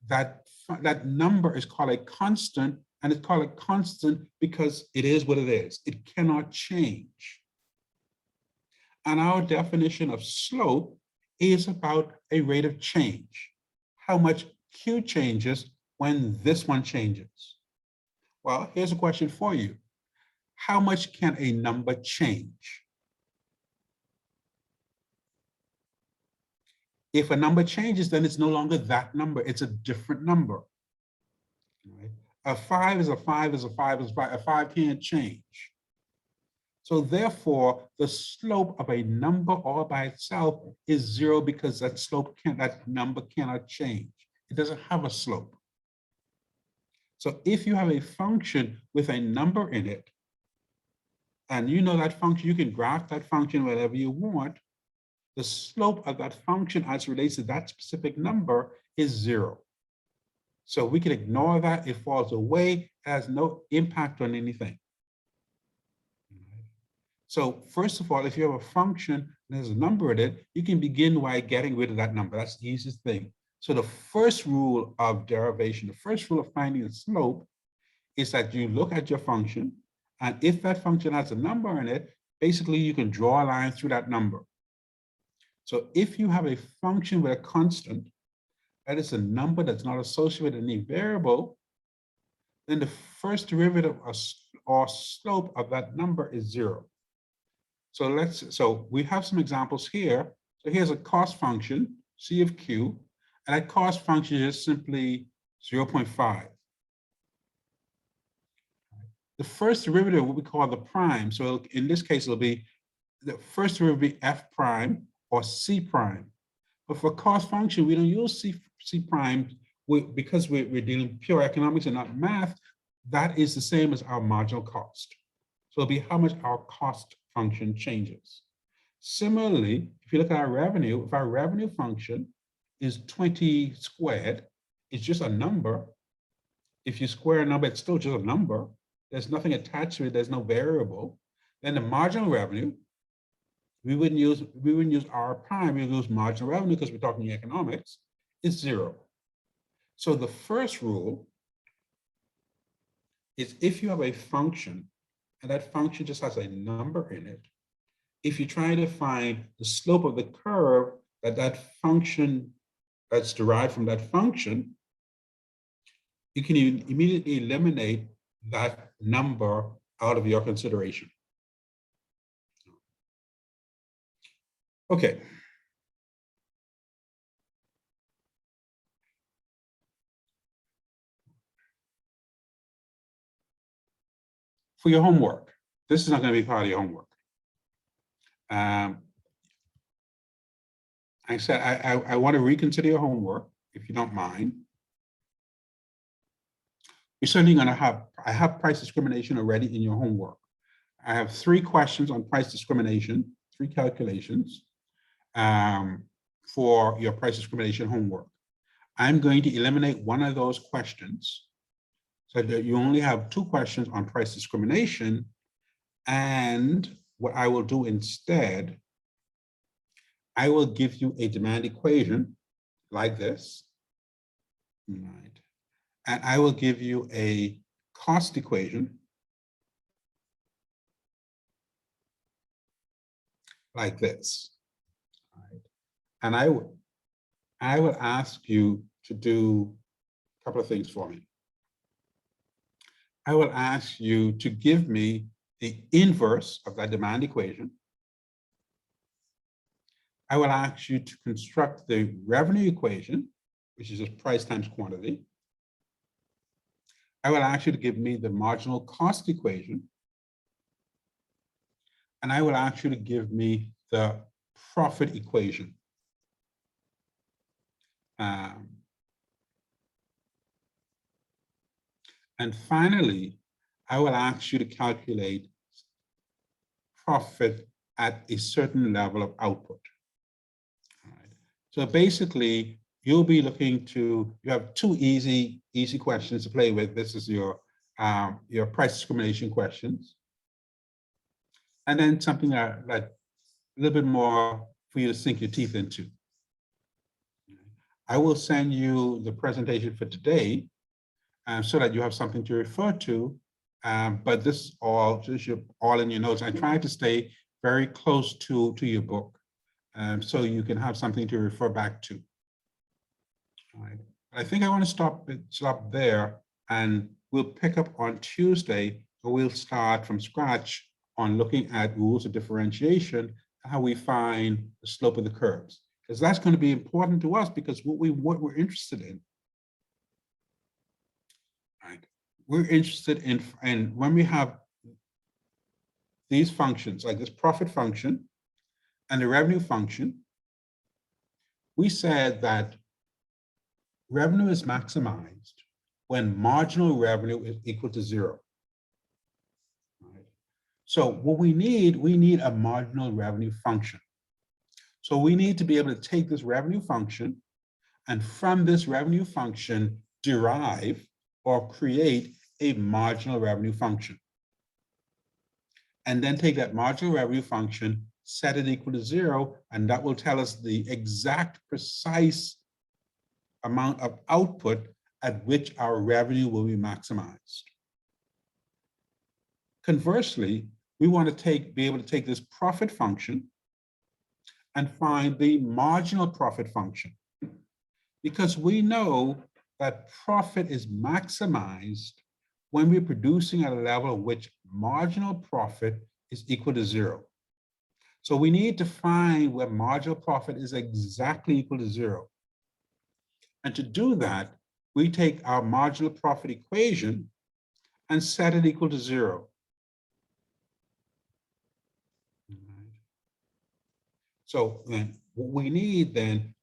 right. That number is called a constant, and it's called a constant because it is what it is. It cannot change. And our definition of slope is about a rate of change. How much Q changes when this one changes. Well, here's a question for you. How much can a number change? If a number changes, then it's no longer that number. It's a different number. Right? A 5 is a 5 is a 5 is a 5. A 5 can't change. So therefore, the slope of a number all by itself is 0 because that number cannot change. It doesn't have a slope. So if you have a function with a number in it, and you know that function, you can graph that function wherever you want, the slope of that function as relates to that specific number is 0. So we can ignore that, it falls away, it has no impact on anything. So first of all, if you have a function and there's a number in it, you can begin by getting rid of that number. That's the easiest thing. So the first rule of derivation, the first rule of finding a slope is that you look at your function, and if that function has a number in it, basically you can draw a line through that number. So if you have a function with a constant, that is a number that's not associated with any variable, then the first derivative or slope of that number is 0. So we have some examples here. So here's a cost function, C of Q, and that cost function is simply 0.5. The first derivative will be called the prime. So in this case, it'll be the first derivative will be F prime or C prime. But for cost function, we don't use C prime because we're dealing pure economics and not math. That is the same as our marginal cost. So it'll be how much our cost function changes. Similarly, if you look at our revenue, if our revenue function is 20 squared, it's just a number. If you square a number, it's still just a number. There's nothing attached to it, there's no variable. Then the marginal revenue, we wouldn't use R prime, we would use marginal revenue because we're talking economics, is 0. So the first rule is if you have a function and that function just has a number in it, if you're trying to find the slope of the curve that function that's derived from that function, you can immediately eliminate that number out of your consideration. Okay. For your homework, this is not going to be part of your homework. I said I want to reconsider your homework, if you don't mind. You're certainly going to I have price discrimination already in your homework. I have 3 questions on price discrimination, 3 calculations. for your price discrimination homework. I'm going to eliminate one of those questions so that you only have 2 questions on price discrimination. And what I will do instead, I will give you a demand equation like this, right? And I will give you a cost equation like this, right? And I will ask you to do a couple of things for me. I will ask you to give me the inverse of that demand equation. I will ask you to construct the revenue equation, which is just price times quantity. I will ask you to give me the marginal cost equation. And I will ask you to give me the profit equation. And finally, I will ask you to calculate profit at a certain level of output. All right. So basically, you'll be looking to, you have 2 easy questions to play with. This is your price discrimination questions. And then something that a little bit more for you to sink your teeth into. I will send you the presentation for today so that you have something to refer to. But this is all just all in your notes. I try to stay very close to your book so you can have something to refer back to. All right. I think I want to stop there, and we'll pick up on Tuesday, and we'll start from scratch on looking at rules of differentiation and how we find the slope of the curves, because that's going to be important to us, because what we're interested in. Right. We're interested in, and when we have these functions, like this profit function and the revenue function, we said that revenue is maximized when marginal revenue is equal to 0. Right. So what we need a marginal revenue function. So we need to be able to take this revenue function, and from this revenue function derive or create a marginal revenue function. And then take that marginal revenue function, set it equal to 0, and that will tell us the exact precise amount of output at which our revenue will be maximized. Conversely, we want to be able to take this profit function and find the marginal profit function, because we know that profit is maximized when we're producing at a level at which marginal profit is equal to 0. So we need to find where marginal profit is exactly equal to 0. And to do that, we take our marginal profit equation and set it equal to 0. So then what we need then,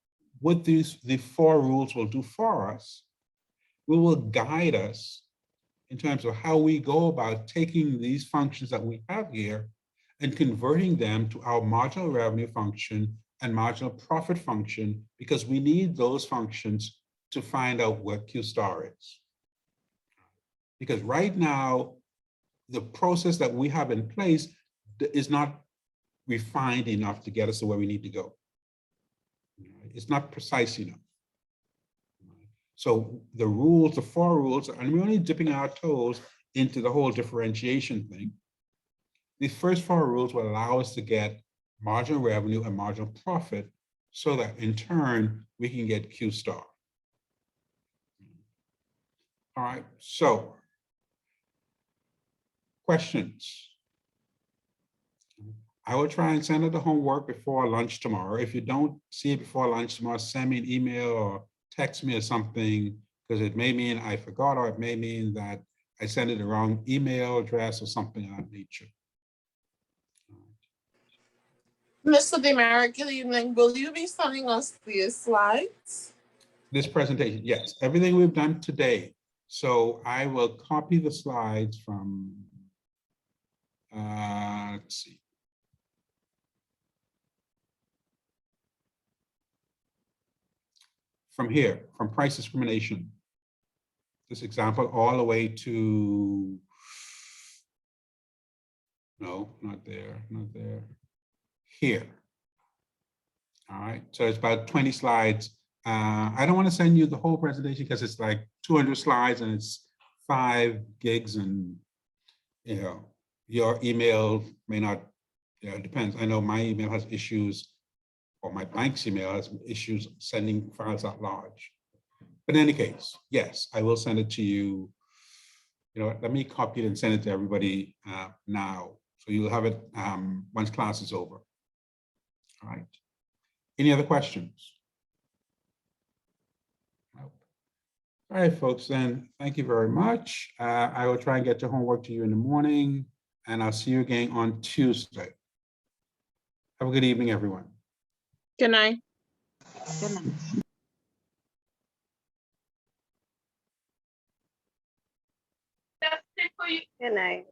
what the 4 rules will do for us, will guide us in terms of how we go about taking these functions that we have here and converting them to our marginal revenue function and marginal profit function, because we need those functions to find out what Q star is. Because right now, the process that we have in place is not refined enough to get us to where we need to go. It's not precise enough. So the rules, the 4 rules, and we're only dipping our toes into the whole differentiation thing. The first 4 rules will allow us to get marginal revenue and marginal profit, so that in turn, we can get Q star. All right, so questions? I will try and send out the homework before lunch tomorrow. If you don't see it before lunch tomorrow, send me an email or text me or something, because it may mean I forgot, or it may mean that I sent it the wrong email address or something of that nature. Mr. DeMaric, good evening. Will you be sending us these slides? This presentation, yes, everything we've done today. So I will copy the slides from, let's see. from here, from price discrimination. This example all the way to, no, not there, not there, here. All right, so it's about 20 slides. I don't want to send you the whole presentation because it's like 200 slides and it's 5 gigs, and you know, your email may not, it depends. I know my email has issues, or my bank's email has issues sending files out large. But in any case, yes, I will send it to you. You know what, let me copy it and send it to everybody now. So you'll have it once class is over. All right. Any other questions? Nope. All right, folks, then thank you very much. I will try and get your homework to you in the morning, and I'll see you again on Tuesday. Have a good evening, everyone. Good night. Good night. That's it for you. Good night.